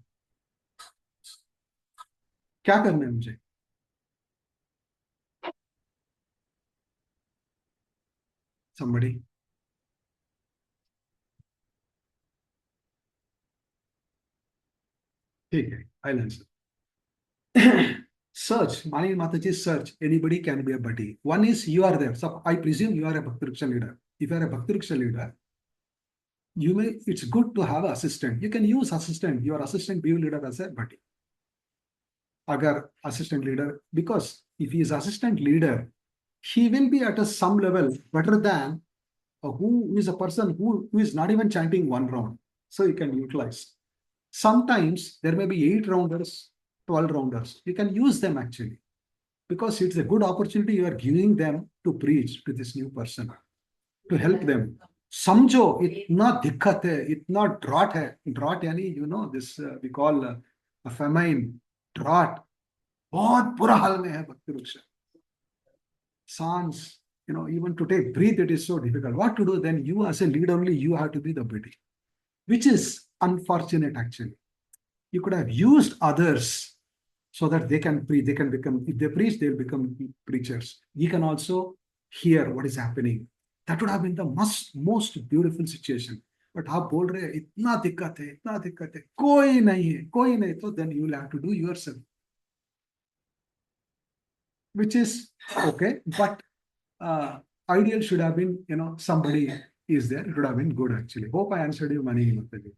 क्या करना है मुझे? Somebody. ठीक है. I'll answer. Search, Marini Mataji, search. Anybody can be a buddy. One is you are there. So I presume you are a Bhakti Vriksha leader. If you are a Bhakti Vriksha leader, it's good to have an assistant. You can use assistant, your assistant BU leader as a buddy. Agar assistant leader, because if he is assistant leader, he will be at some level better than who is a person who is not even chanting one round. So you can utilize. Sometimes there may be 8 rounders, 12 rounders. You can use them actually, because it's a good opportunity you are giving them to preach to this new person, to help them. समझो इतना दिक्कत है, इतना drought है. Drought यानी this we call a famine, drought. बहुत बुरा हाल में है भक्ति वृक्ष. Sans, even to take breathe, it is so difficult. What to do then? You as a leader only, you have to be the buddy, which is unfortunate actually. You could have used others so that they can preach, they can become, if they preach, they'll become preachers. You can also hear what is happening. That would have been the most beautiful situation. But आप बोल रहे हैं इतना दिक्कत है, कोई नहीं, तो then you will have to do yourself, which is okay. But ideal should have been, somebody is there. It would have been good actually. Hope I answered you, Mani Mataji.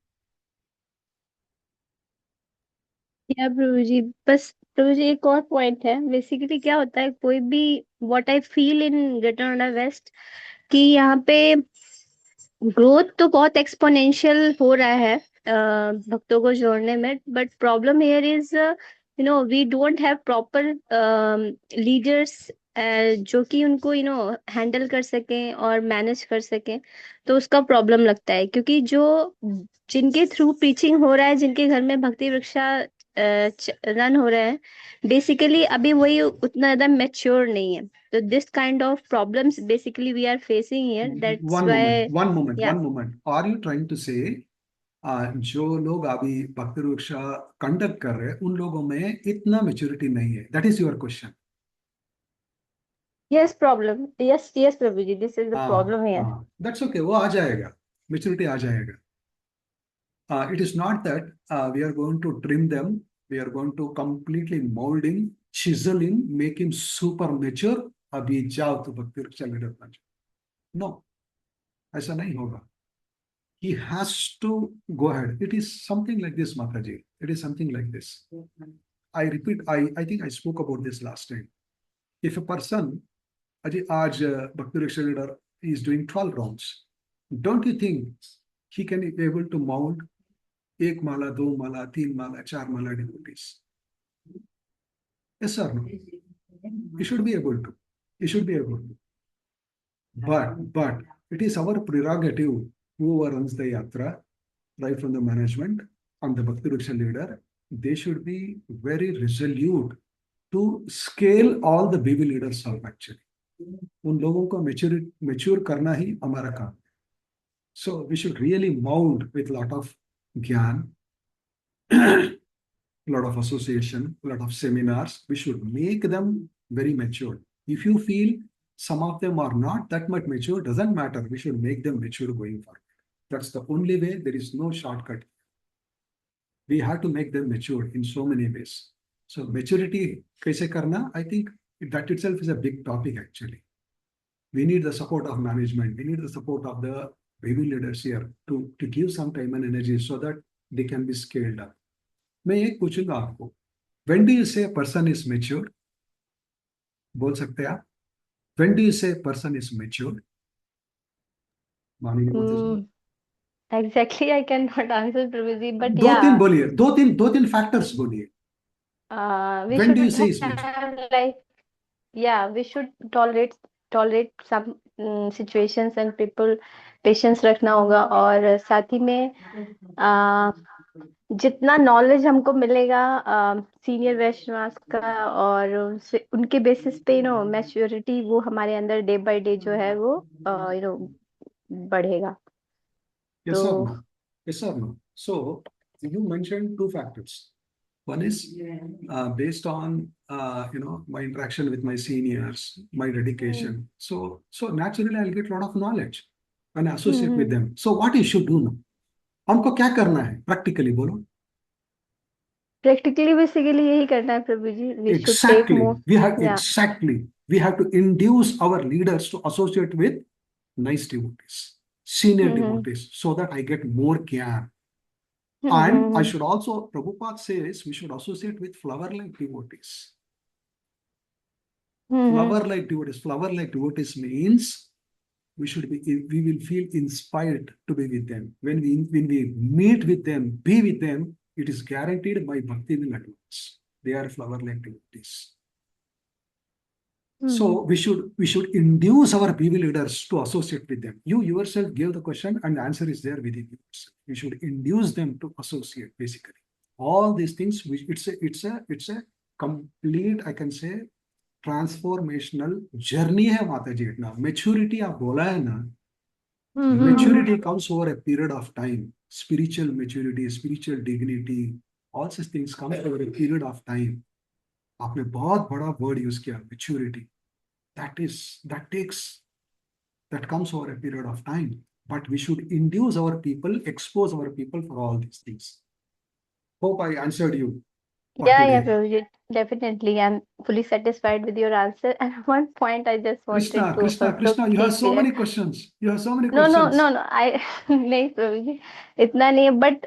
या प्रभु जी, बस प्रभु जी एक और पॉइंट है। Basically क्या होता है, कोई भी what I feel in Greater Noida West कि यहाँ पे ग्रोथ तो बहुत एक्सपोनेंशियल हो रहा है भक्तों को जोड़ने में, but problem here is we don't have proper leaders जो कि उनको हैंडल कर सकें और मैनेज कर सकें। तो उसका प्रॉब्लम लगता है, क्योंकि जो जिनके थ्रू प्रीचिंग हो रहा है, जिनके घर में भक्ति वृक्षा रन हो रहे हैं, बेसिकली अभी वही उतना ज्यादा मैच्योर नहीं है। तो this kind of problems basically we are facing here. That's One why, moment. yeah. One moment. Are you trying to say जो लोग अभी भक्ति वृक्षा कंडक्ट कर रहे हैं उन लोगों में इतना मेच्योरिटी नहीं है? That is your question. Yes, problem. Yes, Prabhuji, this is the problem here. That's okay. वो आ जाएगा, मेच्योरिटी आ जाएगा. It is not that we are going to trim them, we are going to completely mold him, chisel him, make him super mature. अभी जाओ तो भक्ति वृक्षा leader बन जाओ. No, ऐसा नहीं होगा. He has to go ahead. It is something like this, Mataji. It is something like this. I repeat, I think I spoke about this last time. If a person, आज Bhakti Riksha leader is doing 12 rounds, don't you think he can be able to mount 1 Mala, 2 Mala, 3 Mala, 4 Mala devotees? Yes or no? He should be able to. He should be able to. But it is our prerogative, whoever runs the yatra, right from the management and the Bhakti Riksha leader, they should be very resolute to scale all the BB leaders up actually. उन लोगों को mature करना ही हमारा काम. So we should really mount with a lot of gyan, a lot of association, a lot of seminars. We should make them very mature. If you feel some of them are not that much mature, doesn't matter. We should make them mature going forward. That's the only way. There is no shortcut. We have to make them mature in so many ways. So maturity, kaise karna, I think that itself is a big topic actually. We need the support of management. We need the support of the baby leaders here to give some time and energy so that they can be scaled up. मैं एक पूछूंगा आपको, when do you say a person is mature? बोल सकते हैं आप? When do you say a person is mature? मानिए बोलते हैं। Exactly, I cannot answer, Prabhuji, but दो तीन yeah, बोलिए, दो तीन factors बोलिए. we When do you should say is mature? have like, yeah, we should tolerate some situations and people, patience रखना होगा, और साथ ही में जितना नॉलेज हमको मिलेगा सीनियर वैष्णवास का, और उनके बेसिस पे मैच्योरिटी वो हमारे अंदर डे बाय डे जो है वो बढ़ेगा. Yes तो or no? Yes or no? So you mentioned two factors. One is based on my interaction with my seniors, my dedication. So naturally I'll get a lot of knowledge when I associate with them. So what you should do now? हमको क्या करना है? Practically बोलो. Practically basically यही करना है प्रभु जी. We should take Exactly. more. We have to induce our leaders to associate with nice devotees, senior devotees, so that I get more gyan. And I should also, Prabhupada says, we should associate with flower-like devotees. Flower-like devotees. Flower-like devotees means we will feel inspired to be with them. When we meet with them, be with them, it is guaranteed by bhakti will advance. They are flower-like devotees. So we should induce our PV leaders to associate with them. You yourself gave the question and the answer is there within you. We should induce them to associate basically. All these things, it's a complete, I can say, transformational journey hai Mataji. Now, maturity आप बोला है ना, maturity comes over a period of time. Spiritual maturity, spiritual dignity, all such things come over a period of time. आपने बहुत बड़ा word use किया, maturity. That comes over a period of time. But we should induce our people, expose our people for all these things. Hope I answered you. Yeah, Prabhuji, definitely. I'm fully satisfied with your answer. And one point I just wanted Krishna, you have so many questions. You have so many No, questions. I नहीं प्रभुजी, इतना नहीं है. But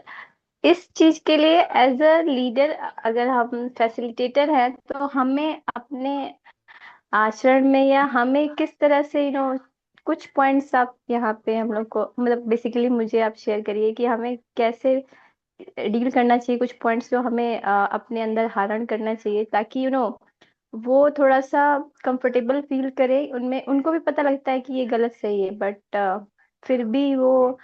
इस चीज के लिए as a leader अगर हम फैसिलिटेटर हैं तो हमें अपने आचरण में या हमें किस तरह से कुछ पॉइंट्स आप यहाँ पे हम लोग को मतलब बेसिकली मुझे आप शेयर करिए कि हमें कैसे डील करना चाहिए, कुछ पॉइंट्स जो हमें अपने अंदर धारण करना चाहिए ताकि वो थोड़ा सा कंफर्टेबल फील करे. उनमें उनको भी पता लगता है कि ये गलत सही है, बट फिर भी वो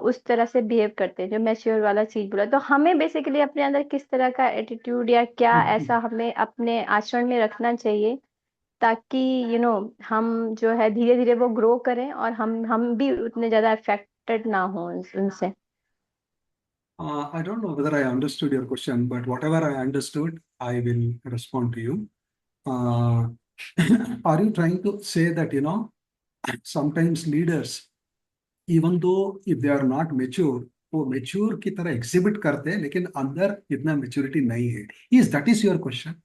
उस तरह से बिहेव करते हैं जो मैच्योर वाला चीज बोला. तो हमें बेसिकली अपने अंदर किस तरह का एटीट्यूड या क्या ऐसा हमें अपने आचरण में रखना चाहिए ताकि हम जो है धीरे धीरे वो ग्रो करें और हम भी उतने ज्यादा अफेक्टेड ना हो उनसे. I don't know whether I understood your question, but whatever I understood, I will respond to you. Are you trying to say that, sometimes leaders, even though if they are not mature, वो mature की तरह exhibit करते हैं, लेकिन अंदर इतना maturity नहीं है. That is your question?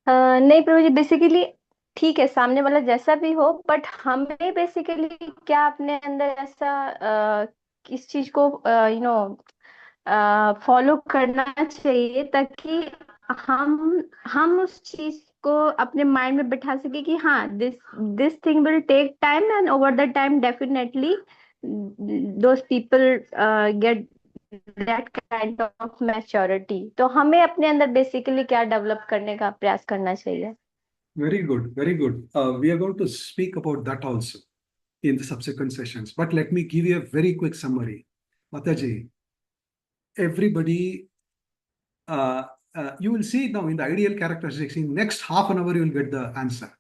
नहीं प्रभु जी, बेसिकली ठीक है सामने वाला जैसा भी हो, बट हमें बेसिकली क्या अपने अंदर ऐसा किस चीज को फॉलो करना चाहिए ताकि हम उस चीज को अपने माइंड में बिठा सके कि हाँ this thing will take time and over the time definitely those people get that kind of maturity. तो हमें अपने अंदर बेसिकली क्या डेवलप करने का प्रयास करना चाहिए. Very good, very good. We are going to speak about that also in the subsequent sessions. But let me give you a very quick summary. Mataji, everybody you will see now in the ideal characteristics, in next half an hour, you will get the answer.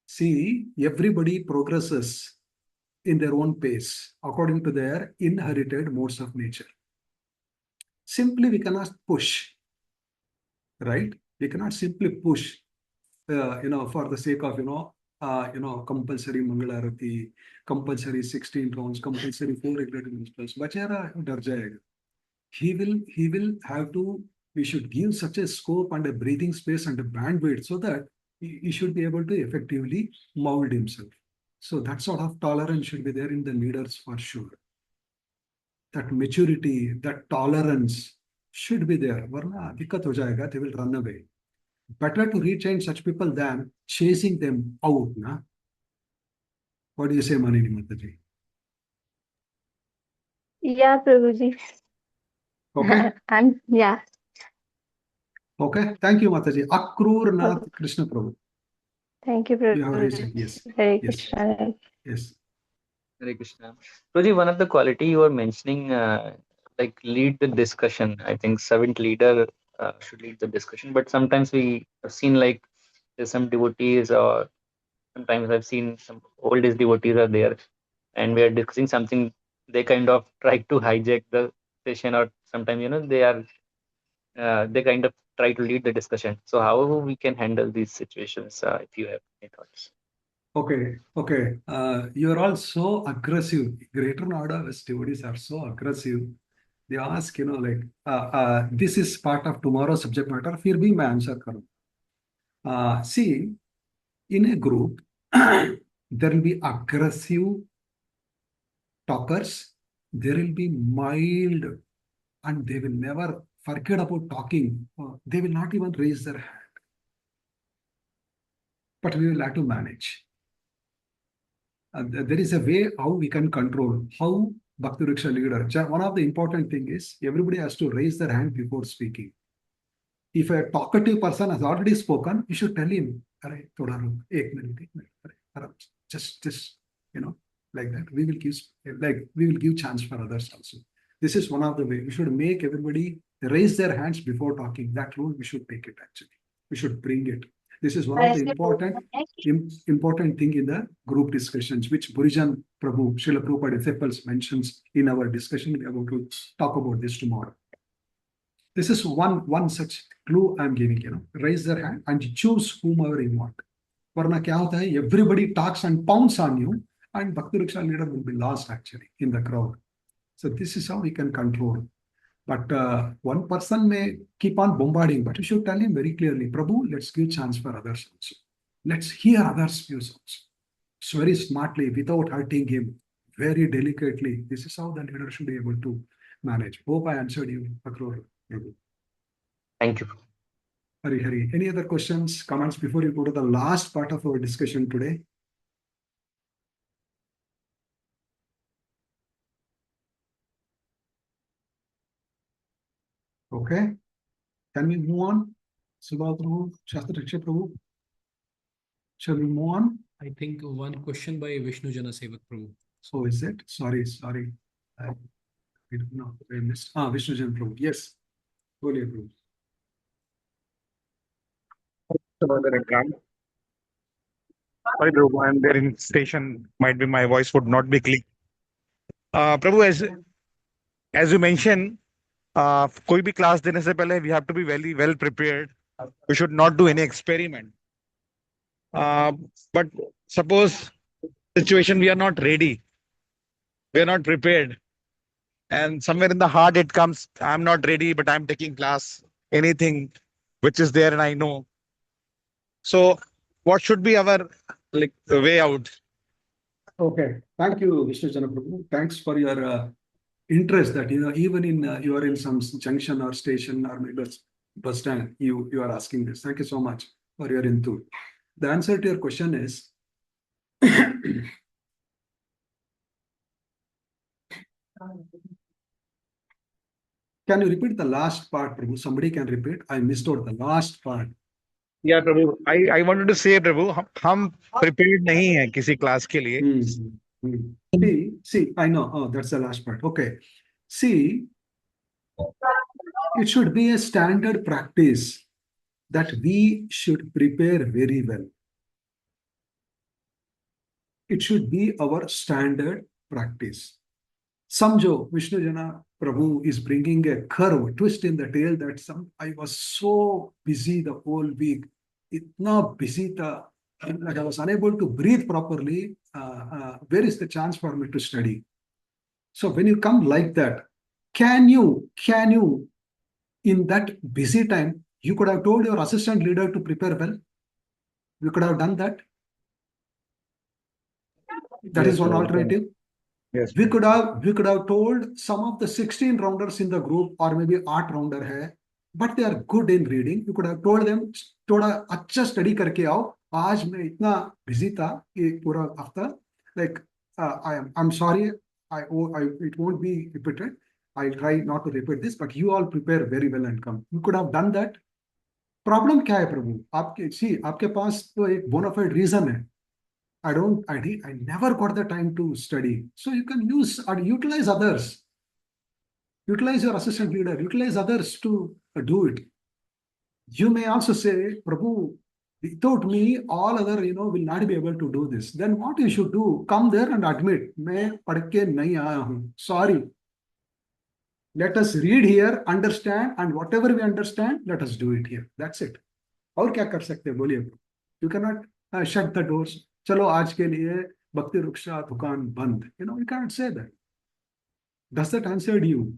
See, everybody progresses in their own pace according to their inherited modes of nature. Simply, we cannot push, right? We cannot simply push, for the sake of, compulsory Mangalarati, compulsory 16 rounds, compulsory 4 regular principles. Bachera dar jayega. He will have to, we should give such a scope and a breathing space and a bandwidth so that he should be able to effectively mold himself. So that sort of tolerance should be there in the leaders for sure. That maturity, that tolerance should be there. Varna dikkat ho jayega, they will run away. Better to retrain such people than chasing them out. Na? What do you say, Manini Mataji? Yeah, Prabhuji. Okay? Yeah. Okay. Thank you, Mataji. Akrur Nath Krishna Prabhu. Thank you, You have raised it. Prabhuji. Yes. Hare Yes. Krishna. Yes. Hare Krishna. Prabhuji, one of the quality you were mentioning, like lead the discussion. I think servant leader should lead the discussion. But sometimes we have seen like there's some devotees, or sometimes I've seen some old age devotees are there, and we are discussing something. They kind of try to hijack the session, or sometimes they kind of try to lead the discussion. So how we can handle these situations? If you have any thoughts. Okay. You are all so aggressive. Greater Noida West devotees are so aggressive. They ask, this is part of tomorrow's subject matter. Fir bhi main answer karu. See, in a group, there will be aggressive talkers. There will be mild, and they will never forget about talking. They will not even raise their hand. But we will have to manage. There is a way how we can control, how Bhakti Riksha leader. One of the important thing is everybody has to raise their hand before speaking. If a talkative person has already spoken, you should tell him, thoda ruk, ek minute, just like that. We will give chance for others also. This is one of the way we should make everybody raise their hands before talking. That rule we should take it actually. We should bring it. This is one of the important thing in the group discussions, which Burijan Prabhu, Srila Prabhupada disciples mentions in our discussion. We are going to talk about this tomorrow. This is one such clue I'm giving, raise their hand and choose whomever you want. Varna kya hota hai, everybody talks and pounds on you, and Bhakti Riksha leader will be lost actually in the crowd. So this is how we can control. But one person may keep on bombarding, but you should tell him very clearly, Prabhu, let's give chance for others also. Let's hear others' views also. So very smartly, without hurting him, very delicately. This is how the leader should be able to manage. Hope I answered you, Akrur Prabhu. Thank you. Hari. Any other questions, comments before you go to the last part of our discussion today? Okay. Can we move on? Subha Prabhu, Shastra Riksha Prabhu. Shall we move on? I think one question by Vishnu Jana Sevak Prabhu. So is it? Sorry. I don't know. I missed. Vishnu Jana Prabhu. Yes. Boliye Prabhu. Sorry, Prabhu, I'm there in station. Might be my voice would not be clear. Prabhu, as you mentioned, कोई भी class देने से पहले we have to be very well prepared. We should not do any experiment. But suppose situation we are not ready, we are not prepared, and somewhere in the heart it comes, I'm not ready, but I'm taking class. Anything which is there and I know. So what should be our way out? Okay. Thank you, Vishnu Jana Prabhu. Thanks for your interest that, even in you are in some junction or station or maybe bus stand, you are asking this. Thank you so much for your input. The answer to your question is can you repeat the last part, Prabhu? Somebody can repeat. I missed out the last part. Yeah, Prabhu. I wanted to say, Prabhu, हम prepared नहीं हैं किसी class के लिए. See, I know. Oh, that's the last part. Okay. See, It should be a standard practice that we should prepare very well. It should be our standard practice. Samjo, Vishnu Jana Prabhu is bringing a curve, twist in the tail that I was so busy the whole week. Itna busy tha, like I was unable to breathe properly. Where is the chance for me to study? So when you come like that, can you, in that busy time, you could have told your assistant leader to prepare well? You could have done that. That Yes, is one Prabhu. alternative. Yes. We could have told some of the 16 rounders in the group, or maybe 8 rounder hai, but they are good in reading. You could have told them, थोड़ा अच्छा study करके आओ. आज मैं इतना busy था ये पूरा हफ्ता. Like I'm sorry, it won't be repeated. I'll try not to repeat this, but you all prepare very well and come. You could have done that. Problem क्या है प्रभु? आपके पास तो एक bona fide reason है. I never got the time to study. So you can use or utilize others. Utilize your assistant leader, utilize others to do it. You may also say, Prabhu, without me, all other, will not be able to do this. Then what you should do? Come there and admit, मैं पढ़ के नहीं आया हूँ. Sorry. Let us read here, understand, and whatever we understand, let us do it here. That's it. और क्या कर सकते हैं बोलिए? You cannot shut the doors. चलो आज के लिए भक्ति वृक्षा दुकान बंद. You can't say that. Does that answer you?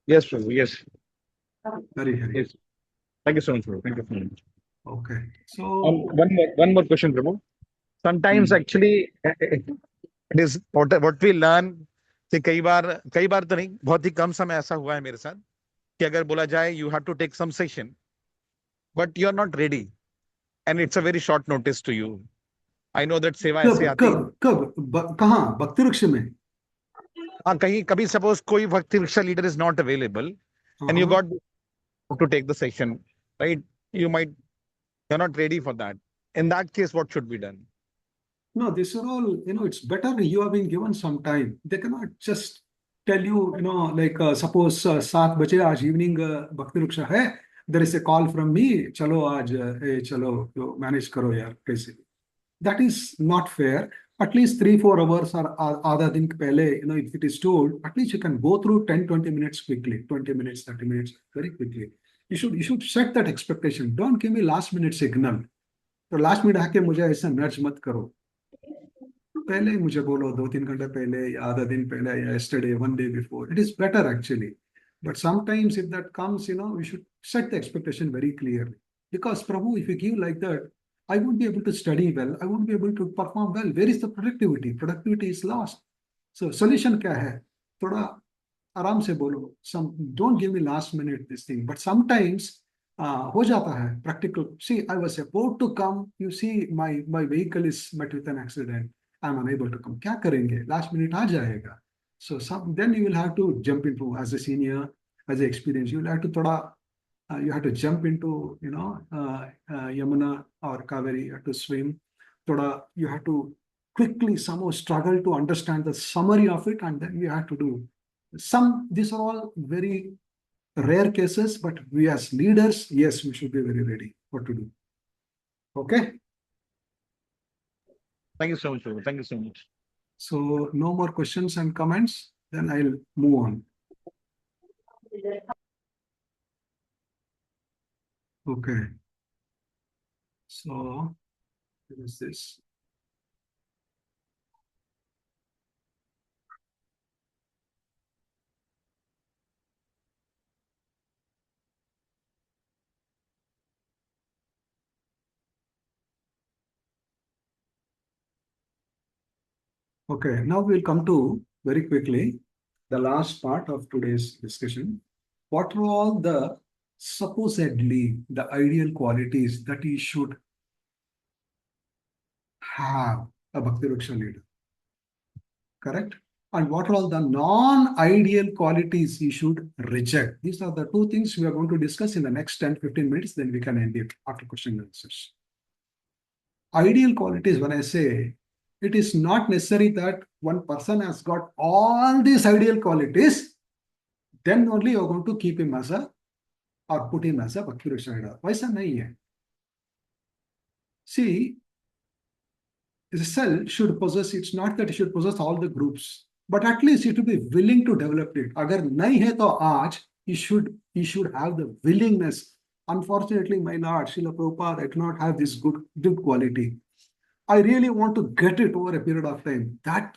Yes, Prabhu. Yes. Very. Yes. Thank you so much, Prabhu. Thank you so much. Okay. So One more question, Prabhu. Sometimes actually it is what we learn कि कई बार तो नहीं, बहुत ही कम समय ऐसा हुआ है मेरे साथ कि अगर बोला जाए you have to take some session, but you are not ready and it's a very short notice to you. I know that सेवा ऐसे आती है. कब कहाँ भक्ति वृक्ष में? हाँ, कहीं कभी suppose कोई भक्ति वृक्षा leader is not available and you got to take the session, right? You're not ready for that. In that case, what should be done? No, these are all, it's better you have been given some time. They cannot just tell you, like suppose 7 बजे आज evening भक्ति वृक्षा है. There is a call from me. चलो आज चलो manage करो यार कैसे. That is not fair. At least 3-4 hours or आधा दिन पहले, if it is told, at least you can go through 10-20 minutes quickly, 20 minutes, 30 minutes very quickly. You should set that expectation. Don't give me last minute signal. तो last minute आके मुझे ऐसा nudge मत करो. पहले मुझे बोलो 2-3 घंटे पहले या आधा दिन पहले या yesterday, one day before. It is better actually. But sometimes if that comes, we should set the expectation very clearly. Because Prabhu, if you give like that, I won't be able to study well. I won't be able to perform well. Where is the productivity? Productivity is lost. So solution क्या है? थोड़ा आराम से बोलो. Don't give me last minute this thing. But sometimes हो जाता है practical. See, I was about to come. You see, my vehicle is met with an accident. I'm unable to come. क्या करेंगे? Last minute आ जाएगा. So then you will have to jump into, as a senior, as an experience, you will have to थोड़ा you have to jump into, Yamuna or Kaveri, you have to swim. Thoda, you have to quickly somehow struggle to understand the summary of it, and then you have to do these are all very rare cases, but we as leaders, yes, we should be very ready what to do. Okay. Thank you so much, Prabhu. Thank you so much. So no more questions and comments, then I'll move on. Okay. So, what is this? Okay, now we'll come to very quickly the last part of today's discussion. What are all the supposedly the ideal qualities that he should have a Bhakti Vriksha leader? Correct? And what are all the non-ideal qualities he should reject? These are the 2 things we are going to discuss in the next 10-15 minutes, then we can end it after question and answers. Ideal qualities, when I say, it is not necessary that one person has got all these ideal qualities, then only you're going to keep him as a, or put him as a Bhakti leader. Vaisa nahi hai. See, the cell should possess, it's not that it should possess all the groups, but at least it should be willing to develop it. Agar nahi hai to aaj, he should have the willingness. Unfortunately, my Lord, Srila Prabhupada, I do not have this good quality. I really want to get it over a period of time. That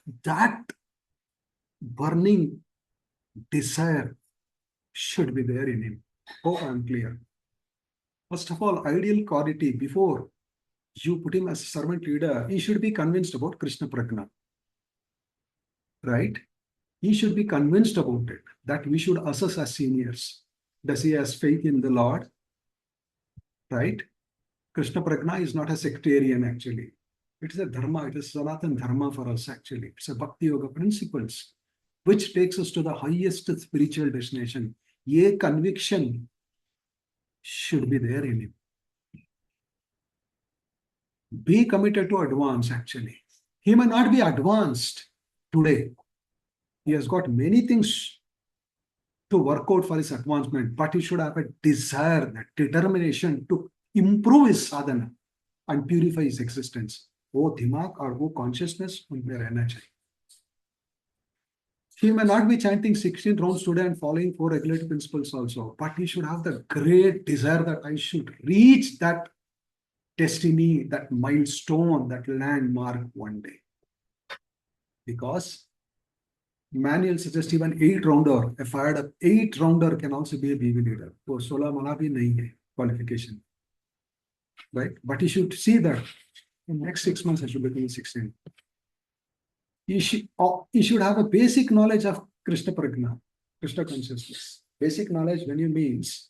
burning desire should be there in him. Hope I'm clear. First of all, ideal quality before you put him as a servant leader, he should be convinced about Krishna Prajna. Right? He should be convinced about it, that we should assess as seniors. Does he have faith in the Lord? Right? Krishna Prajna is not a sectarian actually. It is a dharma, it is Sanatan dharma for us actually. It's a Bhakti Yoga principles, which takes us to the highest spiritual destination. A conviction should be there in him. Be committed to advance actually. He may not be advanced today. He has got many things to work out for his advancement, but he should have a desire, that determination to improve his sadhana and purify his existence. वो दिमाग और वो consciousness उनमें रहना चाहिए. He may not be chanting 16 rounds today and following 4 regulative principles also, but he should have the great desire that I should reach that destiny, that milestone, that landmark one day. Because manual suggests even 8-rounder, a fired up 8-rounder can also be a BV leader. So 16 mana bhi nahi hai qualification. Right? But he should see that in the next 6 months I should become 16. He should have a basic knowledge of Krishna Prajna, Krishna consciousness. Basic knowledge when you means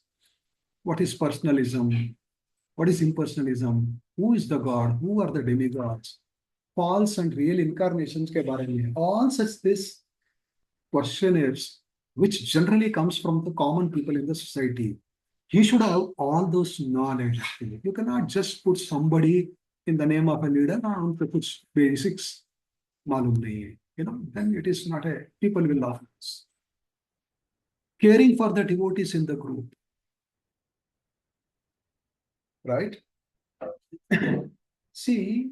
what is personalism, what is impersonalism, who is the God, who are the demigods, false and real incarnations ke bare mein. All such this questionnaires, which generally comes from the common people in the society. He should have all those knowledge. You cannot just put somebody in the name of a leader and put basics. Malum nahi hai. You know, then it is not a, people will laugh at us. Caring for the devotees in the group. Right? See,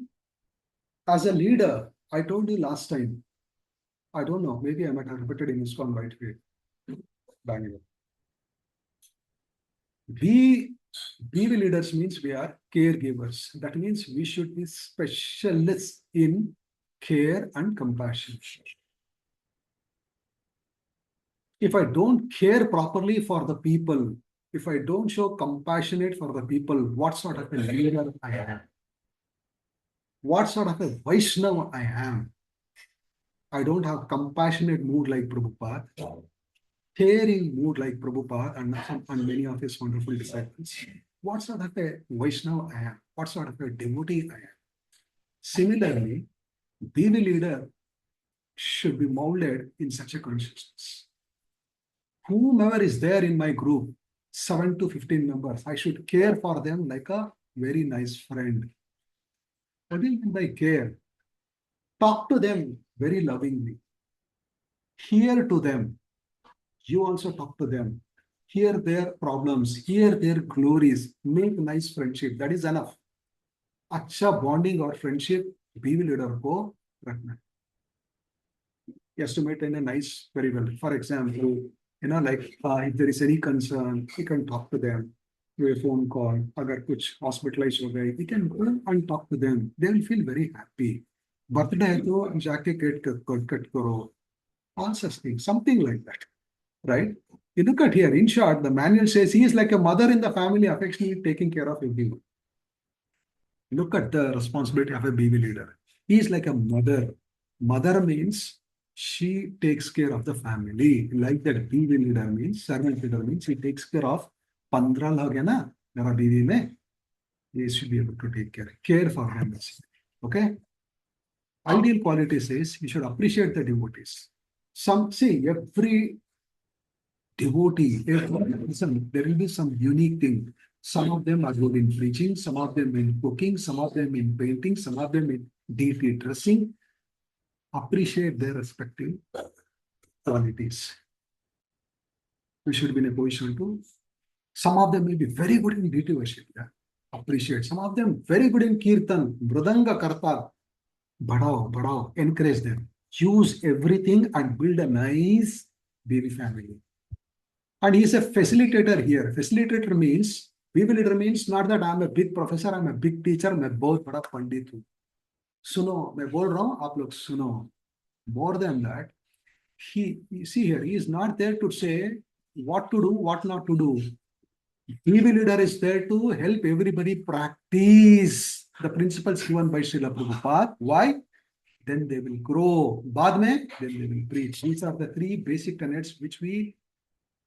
as a leader, I told you last time, I don't know, maybe I might have repeated in ISKCON right way. Bangalore. BV leaders means we are caregivers. That means we should be specialists in care and compassion. If I don't care properly for the people, if I don't show compassionate for the people, what sort of a leader I am? What sort of a Vaishnava I am? I don't have compassionate mood like Prabhupada, caring mood like Prabhupada and many of his wonderful disciples. What sort of a Vaishnava I am? What sort of a devotee I am? Similarly, BV leader should be molded in such a consciousness. Whomever is there in my group, 7 to 15 members, I should care for them like a very nice friend. What do you mean by care? Talk to them very lovingly. Hear to them. You also talk to them. Hear their problems, hear their glories, make nice friendship. That is enough. Acha bonding or friendship, BV leader ko rakhna. He has to maintain a nice, very well. For example, you know, like if there is any concern, he can talk to them. Do a phone call. Agar kuch hospitalized ho gaye, he can go and talk to them. They will feel very happy. Birthday hai to jaake cake cut karo. All such things, something like that, right? You look at here. In short, the manual says he is like a mother in the family, affectionately taking care of everyone. Look at the responsibility of a BV leader. He is like a mother. Mother means she takes care of the family. Like that BV leader means, servant leader means he takes care of 15 log hai na, mera BV mein. He should be able to take care for them. Okay? Ideal quality says you should appreciate the devotees. Every devotee, there will be some unique thing. Some of them are good in preaching, some of them in cooking, some of them in painting, some of them in deeply dressing. Appreciate their respective qualities. we should be in a position to. Some of them may be very good in deity worship. Yeah. Appreciate. Some of them very good in kirtan, mridanga karta. Badao, encourage them. Use everything and build a nice baby family. And he's a facilitator here. Facilitator means, baby leader means not that I'm a big professor, I'm a big teacher, मैं बहुत बड़ा पंडित हूँ. सुनो, मैं बोल रहा हूँ, आप लोग सुनो. More than that, you see here, he is not there to say what to do, what not to do. Baby leader is there to help everybody practice the principles given by Srila Prabhupada. Why? Then they will grow. Baad mein, then they will preach. These are the three basic tenets which we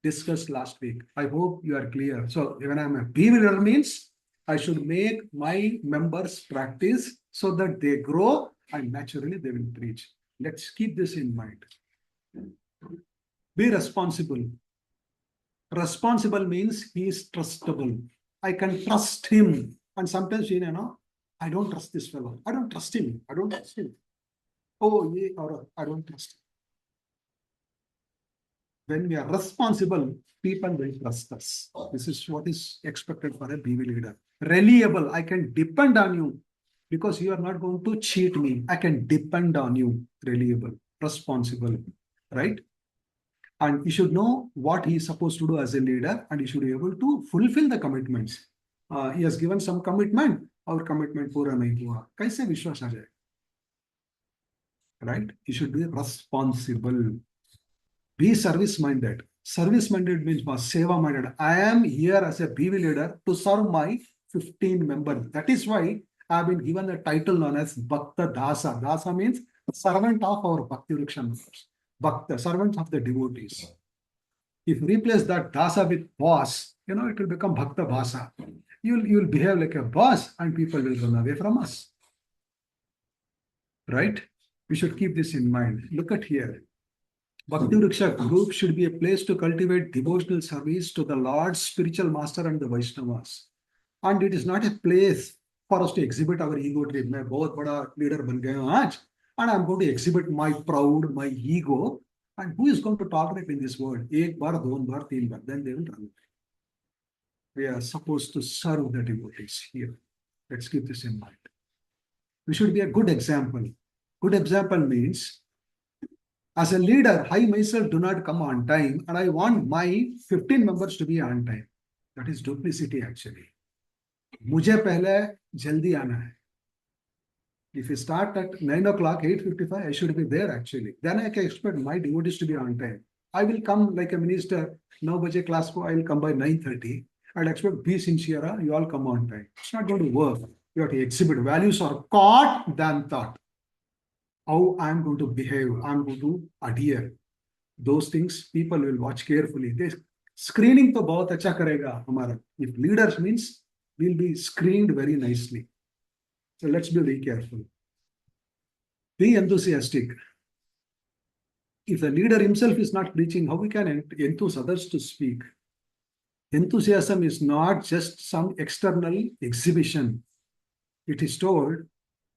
discussed last week. I hope you are clear. So when I'm a baby leader means I should make my members practice so that they grow and naturally they will preach. Let's keep this in mind. Be responsible. Responsible means he is trustable. I can trust him. And sometimes, you know, I don't trust this fellow. I don't trust him. I don't trust him. Oh, yeah, or I don't trust him. When we are responsible, people will trust us. This is what is expected for a BV leader. Reliable, I can depend on you because you are not going to cheat me. I can depend on you. Reliable, responsible, right? And you should know what he is supposed to do as a leader, and he should be able to fulfill the commitments. He has given some commitment. Our commitment पूरा नहीं हुआ. कैसे विश्वास आ जाए? Right? You should be responsible. Be service-minded. Service-minded means seva-minded. I am here as a BV leader to serve my 15 members. That is why I have been given a title known as Bhakta Dasa. Dasa means servant of our Bhakti Vriksha members. Bhakta, servant of the devotees. If you replace that Dasa with boss, you know, it will become Bhakta Bhasa. You'll behave like a boss and people will run away from us. Right? We should keep this in mind. Look at here. Bhakti Vriksha group should be a place to cultivate devotional service to the Lord's spiritual master and the Vaishnavas. And it is not a place for us to exhibit our ego trip. मैं बहुत बड़ा leader बन गया हूँ आज, and I'm going to exhibit my proud, my ego. And who is going to tolerate in this world? एक बार, दो बार, तीन बार, then they will run. We are supposed to serve the devotees here. Let's keep this in mind. We should be a good example. Good example means, as a leader, I myself do not come on time, and I want my 15 members to be on time. That is duplicity actually. मुझे पहले जल्दी आना है. If you start at 9 o'clock, 8:55, I should be there actually. Then I can expect my devotees to be on time. I will come like a minister, 9 baje class ko, I will come by 9:30. I'll expect be sincere, you all come on time. It's not going to work. You have to exhibit. Values are caught than thought. How I'm going to behave, I'm going to adhere. Those things people will watch carefully. They screening to bahut acha karega hamara. If leaders means we'll be screened very nicely. So let's be very careful. Be enthusiastic. If the leader himself is not preaching, how we can enthuse others to speak? Enthusiasm is not just some external exhibition. It is told,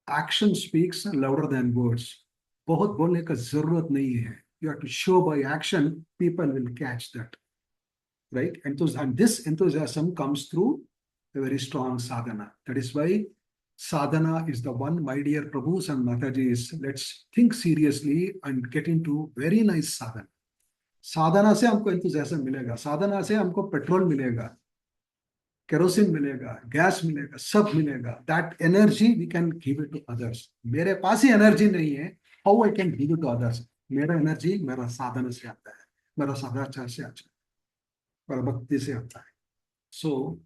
action speaks louder than words. बहुत बोलने का जरूरत नहीं है. You have to show by action, people will catch that. Right? And this enthusiasm comes through a very strong sadhana. That is why sadhana is the one, my dear Prabhus and Matajis, let's think seriously and get into very nice sadhana. साधना से हमको enthusiasm मिलेगा, साधना से हमको petrol मिलेगा, kerosene मिलेगा, gas मिलेगा, सब मिलेगा. That energy we can give it to others. मेरे पास ही एनर्जी नहीं है, how I can give it to others? मेरा एनर्जी मेरा साधना से आता है, मेरा सदाचार से आता है, मेरा भक्ति से आता है. So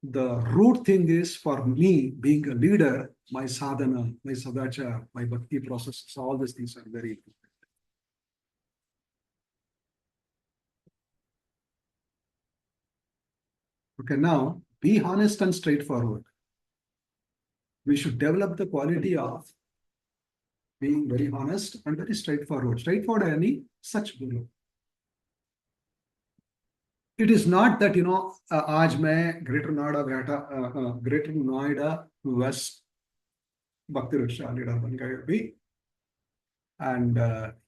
the root thing is for me being a leader, my sadhana, my sadachar, my bhakti process, all these things are very important. Okay, now be honest and straightforward. We should develop the quality of being very honest and very straightforward. Straightforward any such guru. It is not that, you know, आज मैं Greater Noida West Bhakti Vriksha leader बन गया अभी, and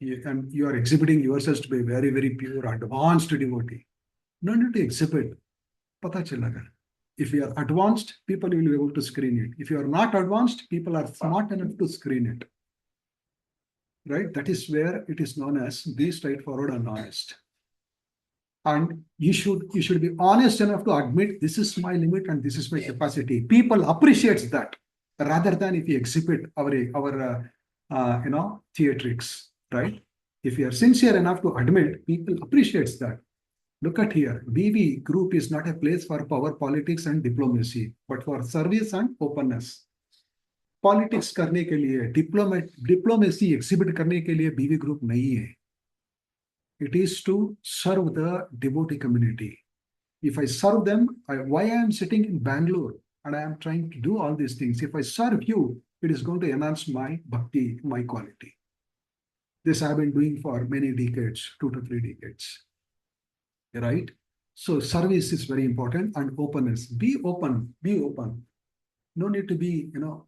you are exhibiting yourselves to be very, very pure, advanced devotee. No need to exhibit. Pata chalaga. If you are advanced, people will be able to screen it. If you are not advanced, people are smart enough to screen it. Right? That is where it is known as be straightforward and honest. And you should be honest enough to admit this is my limit and this is my capacity. People appreciates that rather than if you exhibit our theatrics, right? If you are sincere enough to admit, people appreciates that. Look at here, BV group is not a place for power politics and diplomacy, but for service and openness. Politics करने के लिए, diplomacy exhibit करने के लिए BV group नहीं है. It is to serve the devotee community. If I serve them, why I am sitting in Bangalore and I am trying to do all these things. If I serve you, it is going to enhance my bhakti, my quality. This I have been doing for many decades, 2 to 3 decades. Right? So service is very important, and openness. Be open. Be open. No need to be, no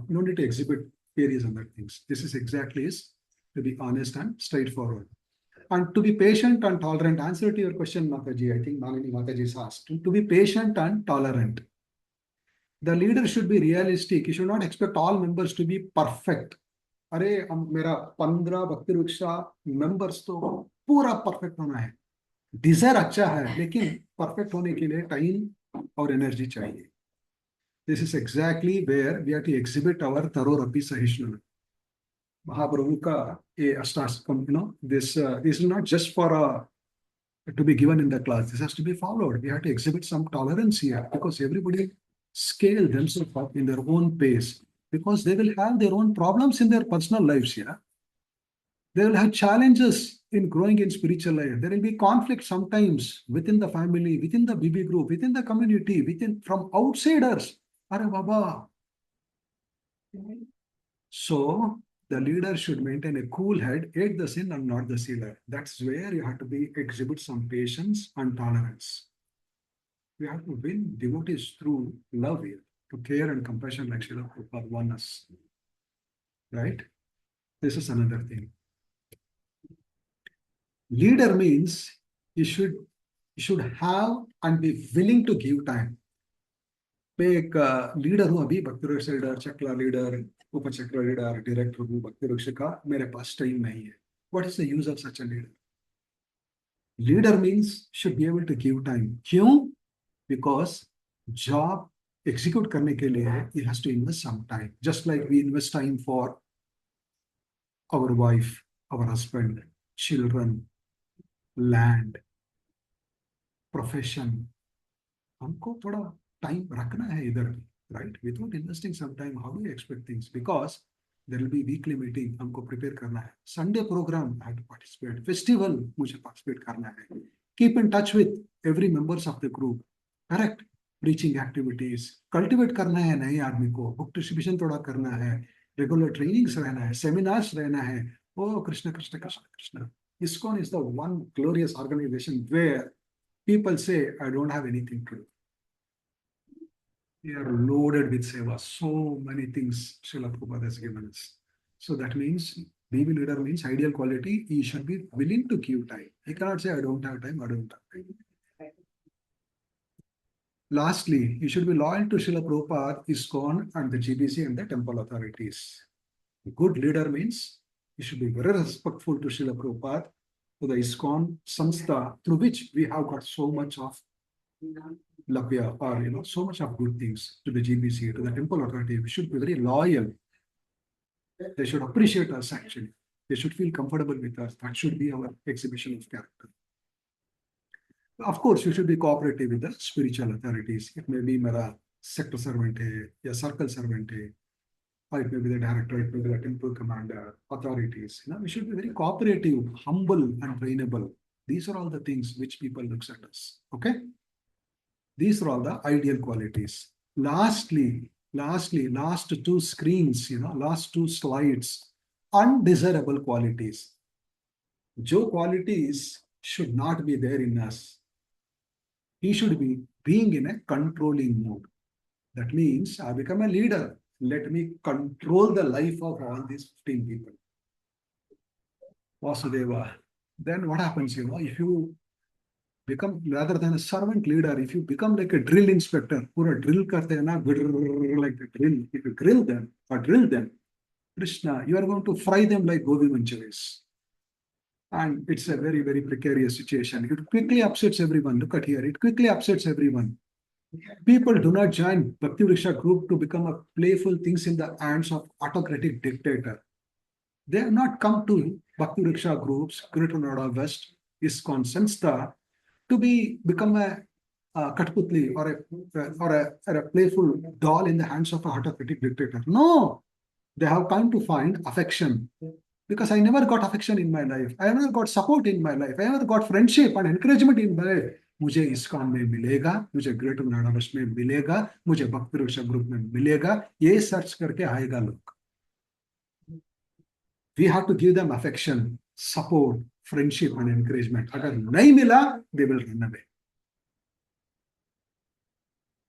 need to exhibit various other things. This is exactly is to be honest and straightforward. And to be patient and tolerant. Answer to your question, Mataji, I think Nalini Mataji has asked. To be patient and tolerant. The leader should be realistic. You should not expect all members to be perfect. अरे मेरा 15 भक्ति वृक्षा members तो पूरा perfect होना है. Desire अच्छा है, लेकिन perfect होने के लिए time और energy चाहिए. This is exactly where we have to exhibit our thorough rapi sahishnuna. Mahaprabhu ka this is not just for to be given in the class. This has to be followed. We have to exhibit some tolerance here because everybody scale themselves up in their own pace because they will have their own problems in their personal lives here. They will have challenges in growing in spiritual life. There will be conflict sometimes within the family, within the BB group, within the community, from outsiders. Are Baba. So the leader should maintain a cool head, aid the sin and not the sealer. That's where you have to exhibit some patience and tolerance. We have to win devotees through love here, to care and compassion like Srila Prabhupada won us. Right? This is another thing. Leader means you should have and be willing to give time. मैं एक leader हूँ अभी भक्ति वृक्ष leader, चक्ला leader, उपचक्र leader, director हूँ भक्ति वृक्ष का, मेरे पास टाइम नहीं है. What is the use of such a leader? Leader means should be able to give time. क्यों? Because job execute करने के लिए he has to invest some time. Just like we invest time for our wife, our husband, children, land, profession. हमको थोड़ा time रखना है इधर, right? Without investing some time, how do you expect things? Because there will be weekly meeting, हमको prepare करना है. Sunday program, I have to participate. Festival, मुझे participate करना है. Keep in touch with every members of the group. Correct? Preaching activities. Cultivate करना है नए आदमी को. Book distribution थोड़ा करना है. Regular trainings रहना है. Seminars रहना है. Oh, Krishna, Krishna, Krishna, Krishna. ISKCON is the one glorious organization where people say, I don't have anything to do. We are loaded with seva. So many things Srila Prabhupada has given us. So that means BB leader means ideal quality. He should be willing to give time. He cannot say, I don't have time, I don't have time. Lastly, you should be loyal to Srila Prabhupada, ISKCON, and the GBC and the temple authorities. A good leader means you should be very respectful to Srila Prabhupada, to the ISKCON Samstha, through which we have got so much of Lapya, or so much of good things, to the GBC, to the temple authority. We should be very loyal. They should appreciate us actually. They should feel comfortable with us. That should be our exhibition of character. Of course, you should be cooperative with the spiritual authorities. It may be mera sector servant hai, ya circle servant hai, or it may be the director, it may be the temple commander, authorities. We should be very cooperative, humble, and trainable. These are all the things which people looks at us. Okay? These are all the ideal qualities. Lastly, last two screens, last two slides, undesirable qualities. Jo qualities should not be there in us. He should be being in a controlling mode. That means I become a leader. Let me control the life of all these 15 people. Vasudeva. Then what happens, if you Become rather than a servant leader. If you become like a drill inspector, pura drill karte hai na, like the drill. If you drill them, Krishna, you are going to fry them like gobi manchurias. And it's a very, very precarious situation. It quickly upsets everyone. Look at here. It quickly upsets everyone. People do not join Bhakti Vriksha group to become a playful things in the hands of autocratic dictator. They have not come to Bhakti Vriksha groups, Greater Noida West, ISKCON, Sanstha, to become a Katputli or a playful doll in the hands of a autocratic dictator. No, they have come to find affection. Because I never got affection in my life. I never got support in my life. I never got friendship and encouragement in my life. मुझे ISKCON में मिलेगा, मुझे greater Noida waste में मिलेगा, मुझे भक्ति वृक्ष group में मिलेगा, ये सर्च करके आएगा लोग. We have to give them affection, support, friendship and encouragement. अगर नहीं मिला, they will run away.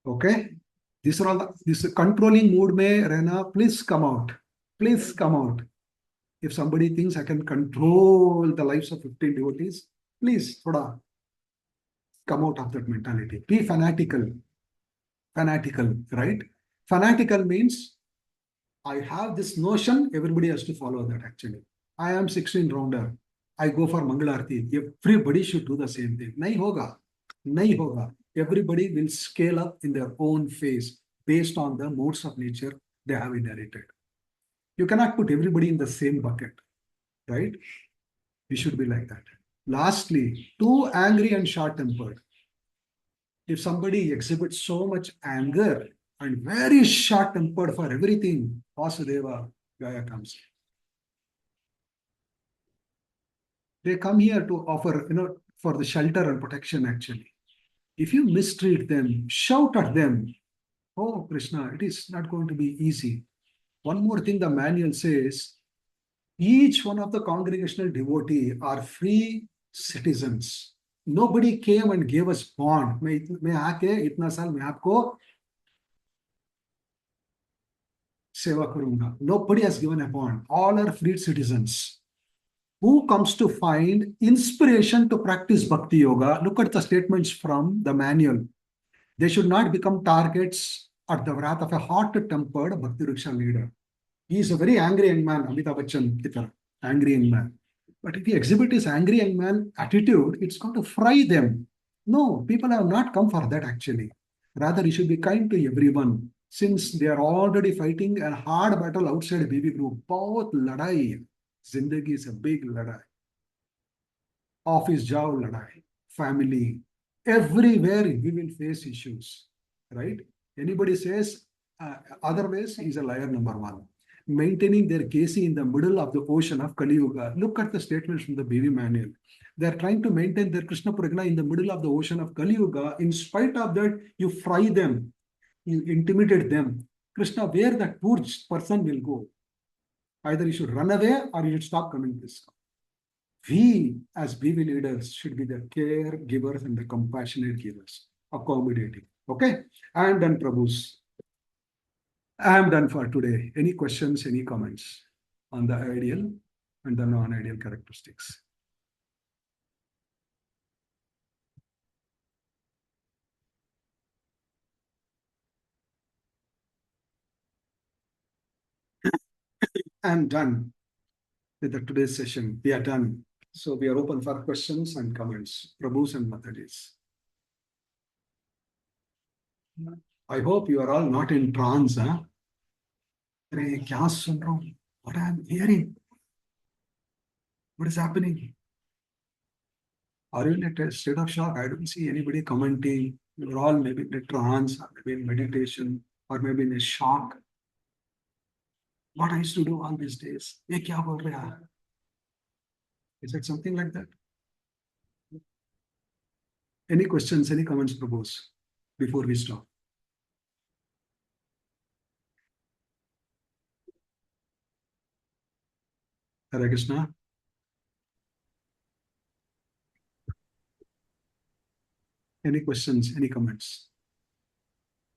Okay? These are all this controlling mood में रहना. Please come out. Please come out. If somebody thinks I can control the lives of 15 devotees, please thoda come out of that mentality. Be fanatical. Fanatical, right? Fanatical means I have this notion, everybody has to follow that actually. I am 16 rounder. I go for Mangalarti. Everybody should do the same thing. Nahi hoga. Nahi hoga. Everybody will scale up in their own phase based on the modes of nature they have inherited. You cannot put everybody in the same bucket, right? We should be like that. Lastly, too angry and short-tempered. If somebody exhibits so much anger and very short-tempered for everything, Vasudeva Gaya comes. They come here to offer, for the shelter and protection actually. If you mistreat them, shout at them, oh Krishna, it is not going to be easy. One more thing the manual says, each one of the congregational devotee are free citizens. Nobody came and gave us bond. मैं आके इतना साल मैं आपको सेवा करूंगा. Nobody has given a bond. All are free citizens. Who comes to find inspiration to practice bhakti yoga? Look at the statements from the manual. They should not become targets at the wrath of a hot-tempered Bhakti Vriksha leader. He is a very angry young man, Amitabh Bachchan, kitara, angry young man. But if he exhibit his angry young man attitude, it's going to fry them. No, people have not come for that actually. Rather, he should be kind to everyone, since they are already fighting a hard battle outside BB group. Both ladai. Zindagi is a big ladai. Office jao ladai. Family. Everywhere we will face issues. Right? Anybody says otherwise, he's a liar number one. Maintaining their KC in the middle of the ocean of Kali Yuga. Look at the statements from the BV manual. They are trying to maintain their Krishna Pragna in the middle of the ocean of Kali Yuga. In spite of that, you fry them, you intimidate them. Krishna, where that poor person will go? Either you should run away or you should stop coming to this. We, as BV leaders, should be the caregivers and the compassionate givers, accommodating. Okay? And then Prabhus. I am done for today. Any questions, any comments on the ideal and the non-ideal characteristics? I am done with today's session. We are done. So we are open for questions and comments, Prabhus and Matajis. I hope you are all not in trance, huh? What I am hearing? What is happening? Are you in a state of shock? I don't see anybody commenting. You're all maybe in a trance, or maybe in meditation, or maybe in a shock. What I used to do all these days? Ye kya bol raha hai? Is it something like that? Any questions, any comments proposed before we stop? Hare Krishna. Any questions, any comments?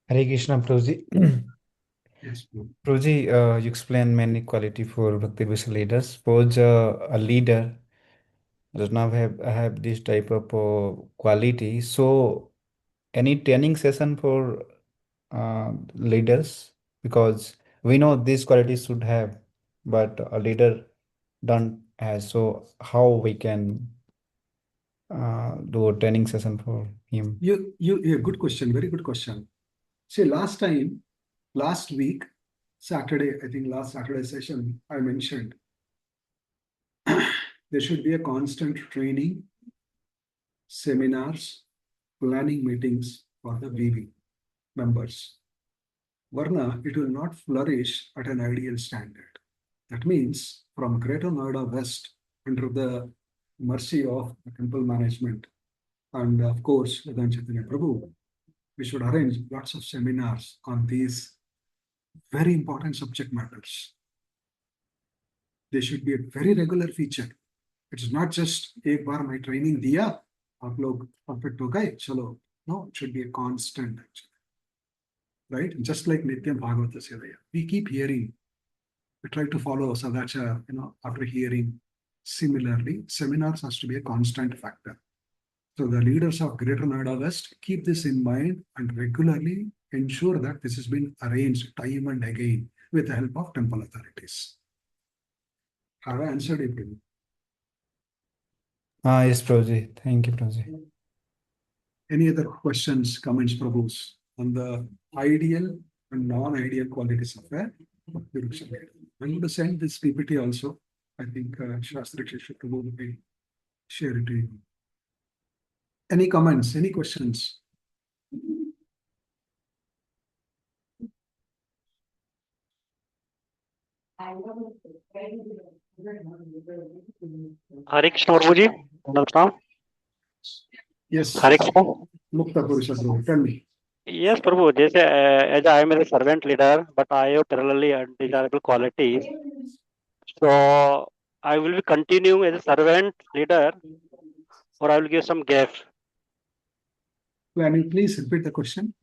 Hare Krishna, Prabhuji. Yes, Prabhu. Prabhuji, you explained many quality for Bhakti Vishal leaders. Suppose a leader does not have this type of quality. So any training session for leaders, because we know these qualities should have, but a leader don't have. So how we can do a training session for him? Yeah, good question. Very good question. See, last week, Saturday, I think last Saturday session, I mentioned there should be a constant training, seminars, planning meetings for the VV members. Varna, it will not flourish at an ideal standard. That means from Greater Noida West, under the mercy of the temple management, and of course, Vedanta Chaitanya Prabhu, we should arrange lots of seminars on these very important subject matters. They should be a very regular feature. It's not just एक बार मैं training दिया, आप लोग perfect हो गए, चलो. No, it should be a constant, actually. Right? Just like Nityam Bhagavata Sevaya. We keep hearing, we try to follow Sadacha, after hearing. Similarly, seminars has to be a constant factor. So the leaders of Greater Noida West keep this in mind and regularly ensure that this has been arranged time and again with the help of temple authorities. Have I answered you, Prabhu? Yes, Prabhuji. Thank you, Prabhuji. Any other questions, comments, Prabhus, on the ideal and non-ideal qualities of a Viruksha leader? I'm going to send this PPT also. I think Shastri Shishya Prabhu will share it to you. Any comments, any questions? हरे कृष्ण प्रभु जी नमस्कार Yes, हरे Krishna Mukta Purusha Prabhu, tell me. Yes, Prabhu. जैसे as I am a servant leader, but I have parallelly undesirable qualities. So I will be continuing as a servant leader, or I will give some gap. Can you please repeat the question?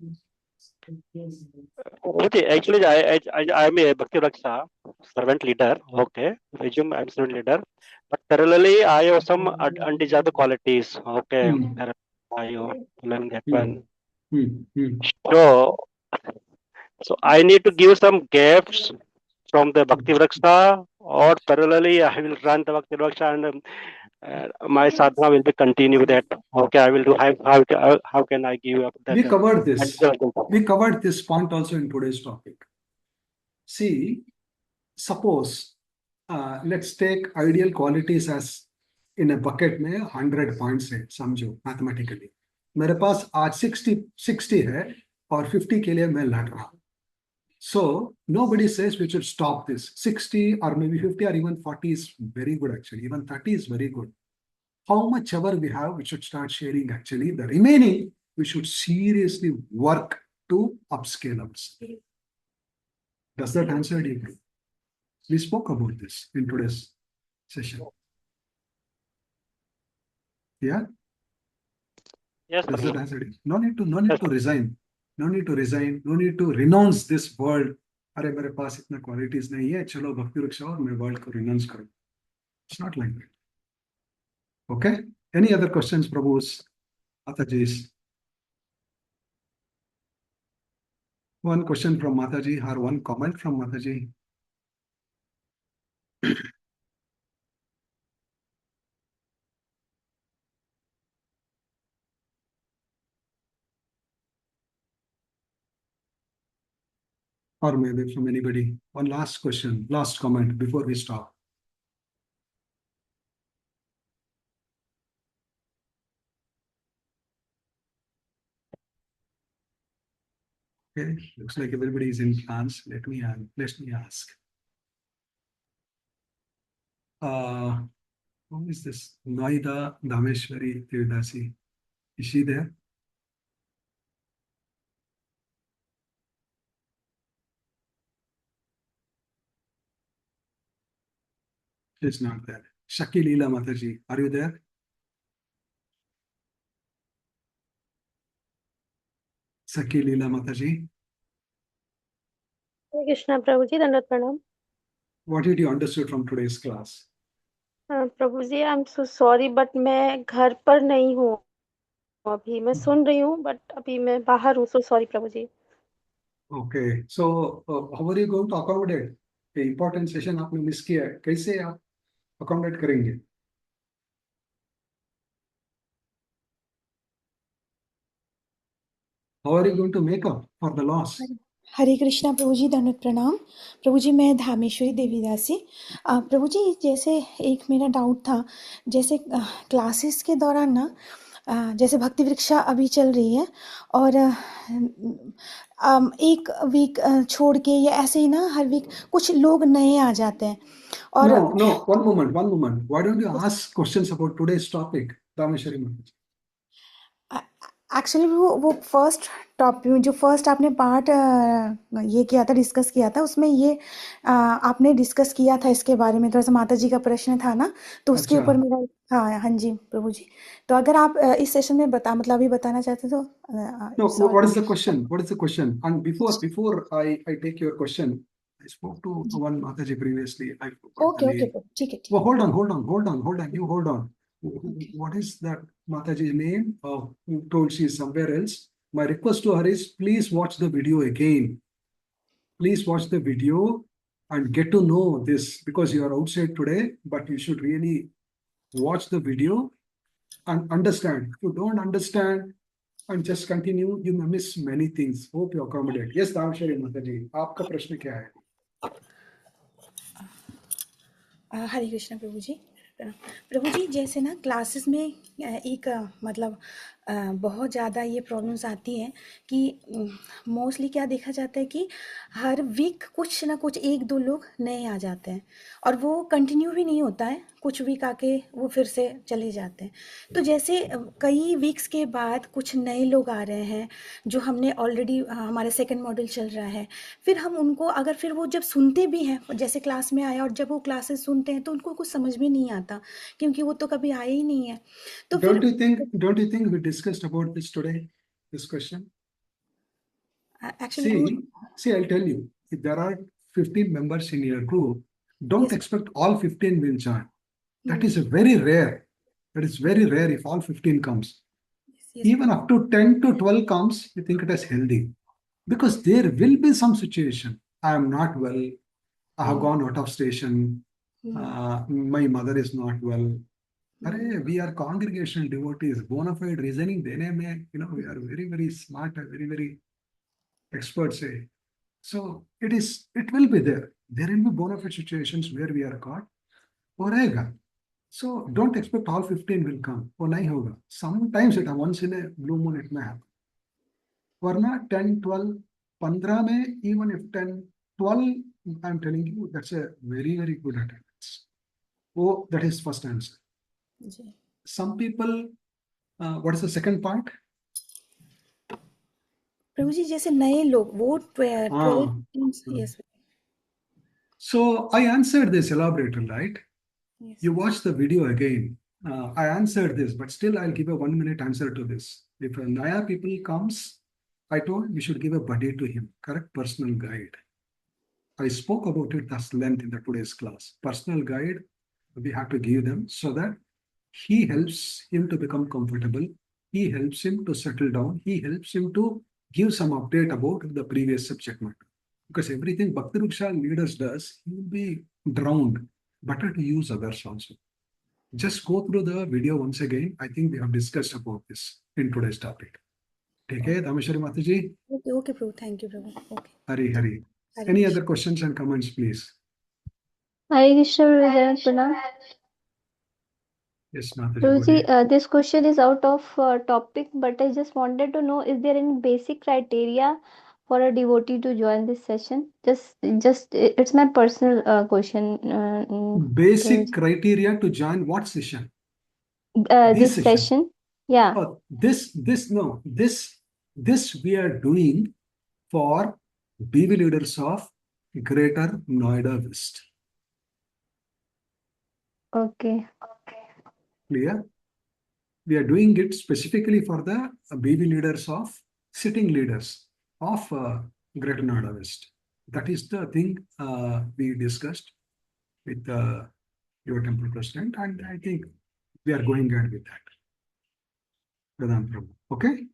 Okay, actually, I am a Bhakti Raksha servant leader. Okay, resume I am servant leader, but parallelly I have some undesirable qualities. Okay, I have learned that one. So I need to give some gaps from the Bhakti Vraksha, or parallelly I will run the Bhakti Vraksha and my sadhana will be continue with that. Okay, I will do how can I give up that? We covered this. We covered this point also in today's topic. See, suppose let's take ideal qualities as in a bucket में 100 points है, समझो mathematically. मेरे पास आज 60 है और 50 के लिए मैं लड़ रहा हूँ. So nobody says we should stop this. 60 or maybe 50 or even 40 is very good actually. Even 30 is very good. How much ever we have, we should start sharing actually. The remaining, we should seriously work to upscale ourselves. Does that answer you? We spoke about this in today's session. Yeah? Yes, Does that Prabhu. answer it? No need to resign. No need to resign. No need to renounce this world. अरे मेरे पास इतना qualities नहीं है, चलो भक्ति रक्षा और मैं world को renounce करूँ. It's not like that. Okay? Any other questions, Prabhus? Mataji's? One question from Mataji or one comment from Mataji. Or maybe from anybody. One last question, last comment before we stop. Okay, looks like everybody is in class. Let me ask. Who is this? Noida Dameshwari Tirudasi. Is she there? She's not there. Shaki Leela Mataji, are you there? Shaki Leela Mataji. Krishna Prabhuji, Dandavat Pranam. What did you understood from today's class? Prabhu ji I am so sorry but मैं घर पर नहीं हूँ अभी मैं सुन रही हूँ but अभी मैं बाहर हूँ so sorry Prabhu ji Okay, so how are you going to accommodate? ये important session आपने मिस किया है, कैसे आप accommodate करेंगे? How are you going to make up for the loss? हरे कृष्णा प्रभु जी दंडवत प्रणाम प्रभु जी मैं धामेश्वरी देवीदासी प्रभु जी जैसे एक मेरा डाउट था जैसे क्लासेस के दौरान ना जैसे भक्ति वृक्षा अभी चल रही है और एक वीक छोड़ के या ऐसे ही ना हर वीक कुछ लोग नए आ जाते हैं और No, one moment. Why don't you ask questions about today's topic, Rameshwari Mataji? Actually वो फर्स्ट टॉपिक जो फर्स्ट आपने पार्ट ये किया था डिस्कस किया था उसमें ये आपने डिस्कस किया था इसके बारे में थोड़ा सा माता जी का प्रश्न था ना तो उसके अच्छा। ऊपर मेरा हाँ जी प्रभु जी तो अगर आप इस सेशन में मतलब अभी बताना चाहते तो No, sorry. what is the question? What is the question? And before I take your question, I spoke to one Mataji previously. I forgot the okay name. ठीक है Well, hold on. You hold on. Okay. What is that Mataji's name? Who told she is somewhere else? My request to her is please watch the video again. Please watch the video and get to know this because you are outside today, but you should really watch the video and understand. If you don't understand and just continue, you may miss many things. Hope you accommodate. Yes, Damshari Mataji, आपका प्रश्न क्या है? हरे कृष्ण प्रभु जी प्रभु जी जैसे ना classes में एक मतलब बहुत ज़्यादा ये प्रॉब्लम्स आती हैं कि मोस्टली क्या देखा जाता है कि हर वीक कुछ ना कुछ एक दो लोग नए आ जाते हैं और वो कंटिन्यू भी नहीं होता है कुछ वीक आके वो फिर से चले जाते हैं तो जैसे कई वीक्स के बाद कुछ नए लोग आ रहे हैं जो हमने ऑलरेडी हमारे सेकंड मॉड्यूल चल रहा है फिर हम उनको अगर फिर वो जब सुनते भी हैं जैसे क्लास में आया और जब वो क्लासेस सुनते हैं तो उनको कुछ समझ में नहीं आता क्योंकि वो तो कभी आए ही नहीं है तो Don't you think we discussed about this today? This question? Actually See, I'll tell you. If there are 15 members in your group, don't Yes. expect all 15 will join. That is a very rare. That is very rare if all 15 comes. yes, Even up to 10 to 12 comes, you think it is healthy. Because there will be some situation. I am not well. I have gone out of station. My mother is not well. Arey, we are congregational devotees, bona fide reasoning देने में, we are very, very smart, very, very expert say. So it will be there. There will be bona fide situations where we are caught. होगा. So don't expect all 15 will come. वो नहीं होगा. Sometimes it once in a blue moon it may happen. वरना 10, 12, 15 में even if 10, 12, I'm telling you that's a very, very good attendance. Oh, that is first answer. Ji Some people, what is the second part? प्रभु जी जैसे नए लोग वो 12 yes So I answered this elaborately, right? yes You watch the video again. I answered this, but still I'll give a 1 minute answer to this. If a Naya people comes, I told we should give a buddy to him, correct personal guide. I spoke about it at length in the today's class. Personal guide, we have to give them so that he helps him to become comfortable. He helps him to settle down. He helps him to give some update about the previous subject matter. Because everything Bhakti Ruksha leaders does, he will be drowned. Better to use others also. Just go through the video once again. I think we have discussed about this in today's topic. Take care, Dameshwari Mataji. okay Prabhu thank you Prabhu okay Hari Hari. Hare Any Krishna other questions and comments, please? हरे कृष्ण प्रणाम Yes, Mataji. Prabhuji, बोलिए. this question is out of topic, but I just wanted to know: is there any basic criteria for a devotee to join this session? It's my personal question. Basic criteria to join what session? This session, yeah. Oh, this we are doing for BV leaders of Greater Noida West. Okay. Clear? We are doing it specifically for the BV leaders of sitting leaders of Greater Noida West. That is the thing we discussed with your temple president, and I think we are going ahead with that. Vedanta Prabhu. Okay?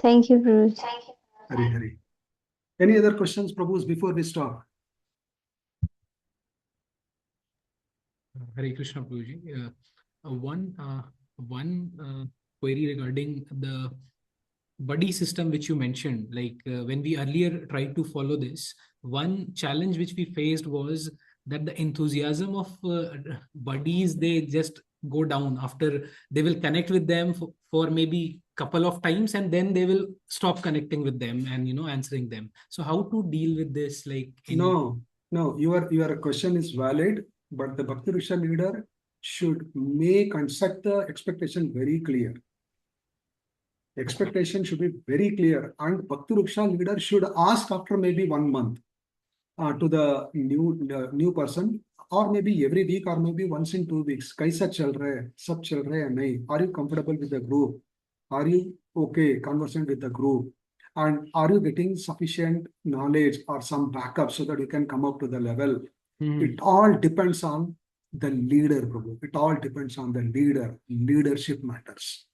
Thank you, Prabhuji. Hari Hari. Any other questions, Prabhus, before we stop? Hare Krishna, Prabhuji. One query regarding the buddy system which you mentioned. Like when we earlier tried to follow this, one challenge which we faced was that the enthusiasm of buddies, they just go down after they will connect with them for maybe couple of times, and then they will stop connecting with them and answering them. So how to deal with this? Like No, your question is valid, but the Bhakti Riksha leader should make and set the expectation very clear. Expectation should be very clear, and Bhakti Riksha leader should ask after maybe 1 month to the new person, or maybe every week, or maybe once in 2 weeks. Kaisa chal raha hai? Sab chal raha hai? Nahi? Are you comfortable with the group? Are you okay, conversant with the group? And are you getting sufficient knowledge or some backup so that you can come up to the level? It all depends on the leader, Prabhu. It all depends on the leader. Leadership matters.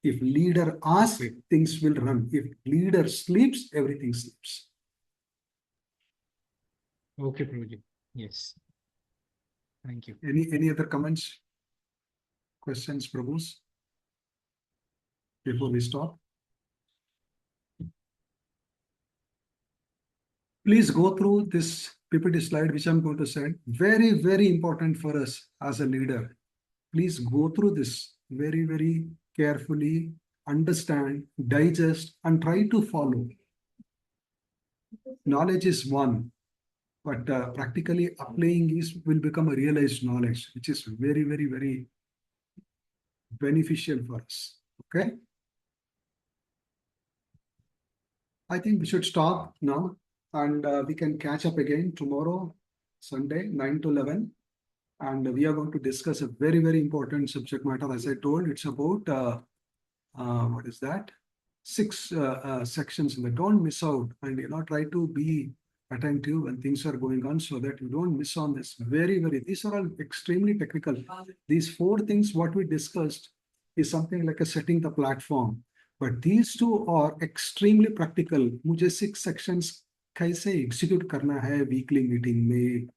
If leader asks, things will run. If leader sleeps, everything sleeps. Okay, Prabhuji. Yes. Thank you. Any other comments, questions, Prabhus, before we stop? Please go through this PPT slide, which I'm going to send. Very, very important for us as a leader. Please go through this very, very carefully, understand, digest, and try to follow. Knowledge is one, but practically applying will become a realized knowledge, which is very, very, very beneficial for us. Okay? I think we should stop now, and we can catch up again tomorrow, Sunday, 9 to 11. And we are going to discuss a very, very important subject matter. As I told, it's about, what is that? 6 sections. Don't miss out, and try to be attentive when things are going on so that you don't miss on this. These are all extremely technical. These 4 things, what we discussed, is something like a setting the platform. But these 2 are extremely practical. मुझे 6 sections कैसे execute करना है weekly meeting में,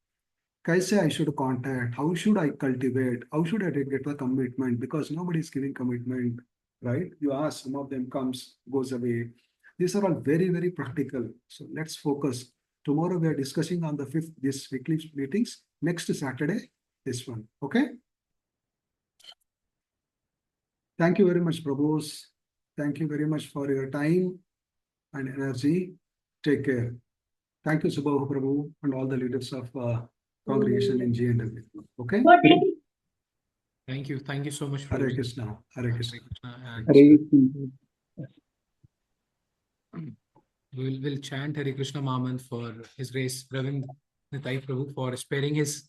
कैसे I should contact, how should I cultivate, how should I get the commitment, because nobody is giving commitment, right? You ask, some of them comes, goes away. These are all very, very practical. So let's focus. Tomorrow we are discussing on the 5th, this weekly meetings. Next Saturday, this one. Okay? Thank you very much, Prabhus. Thank you very much for your time and energy. Take care. Thank you, Subhahu Prabhu, and all the leaders of Congregational in GNW. Okay? Thank you. Thank you so much. Hare Prabhuji. Krishna. Hare Krishna. And we'll chant Hare Krishna Mahamantra for His Grace Ravindra Nitai Prabhu for sparing his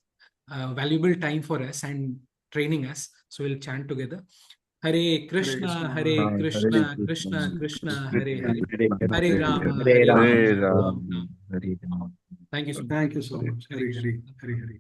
valuable time for us and training us. So we'll chant together. Hare Krishna, Hare Krishna, Krishna Krishna, Hare Hare, Hare Rama, Hare Rama. Hare Rama. Thank you so much. Thank you so much. Hare Hare. Hare Hare.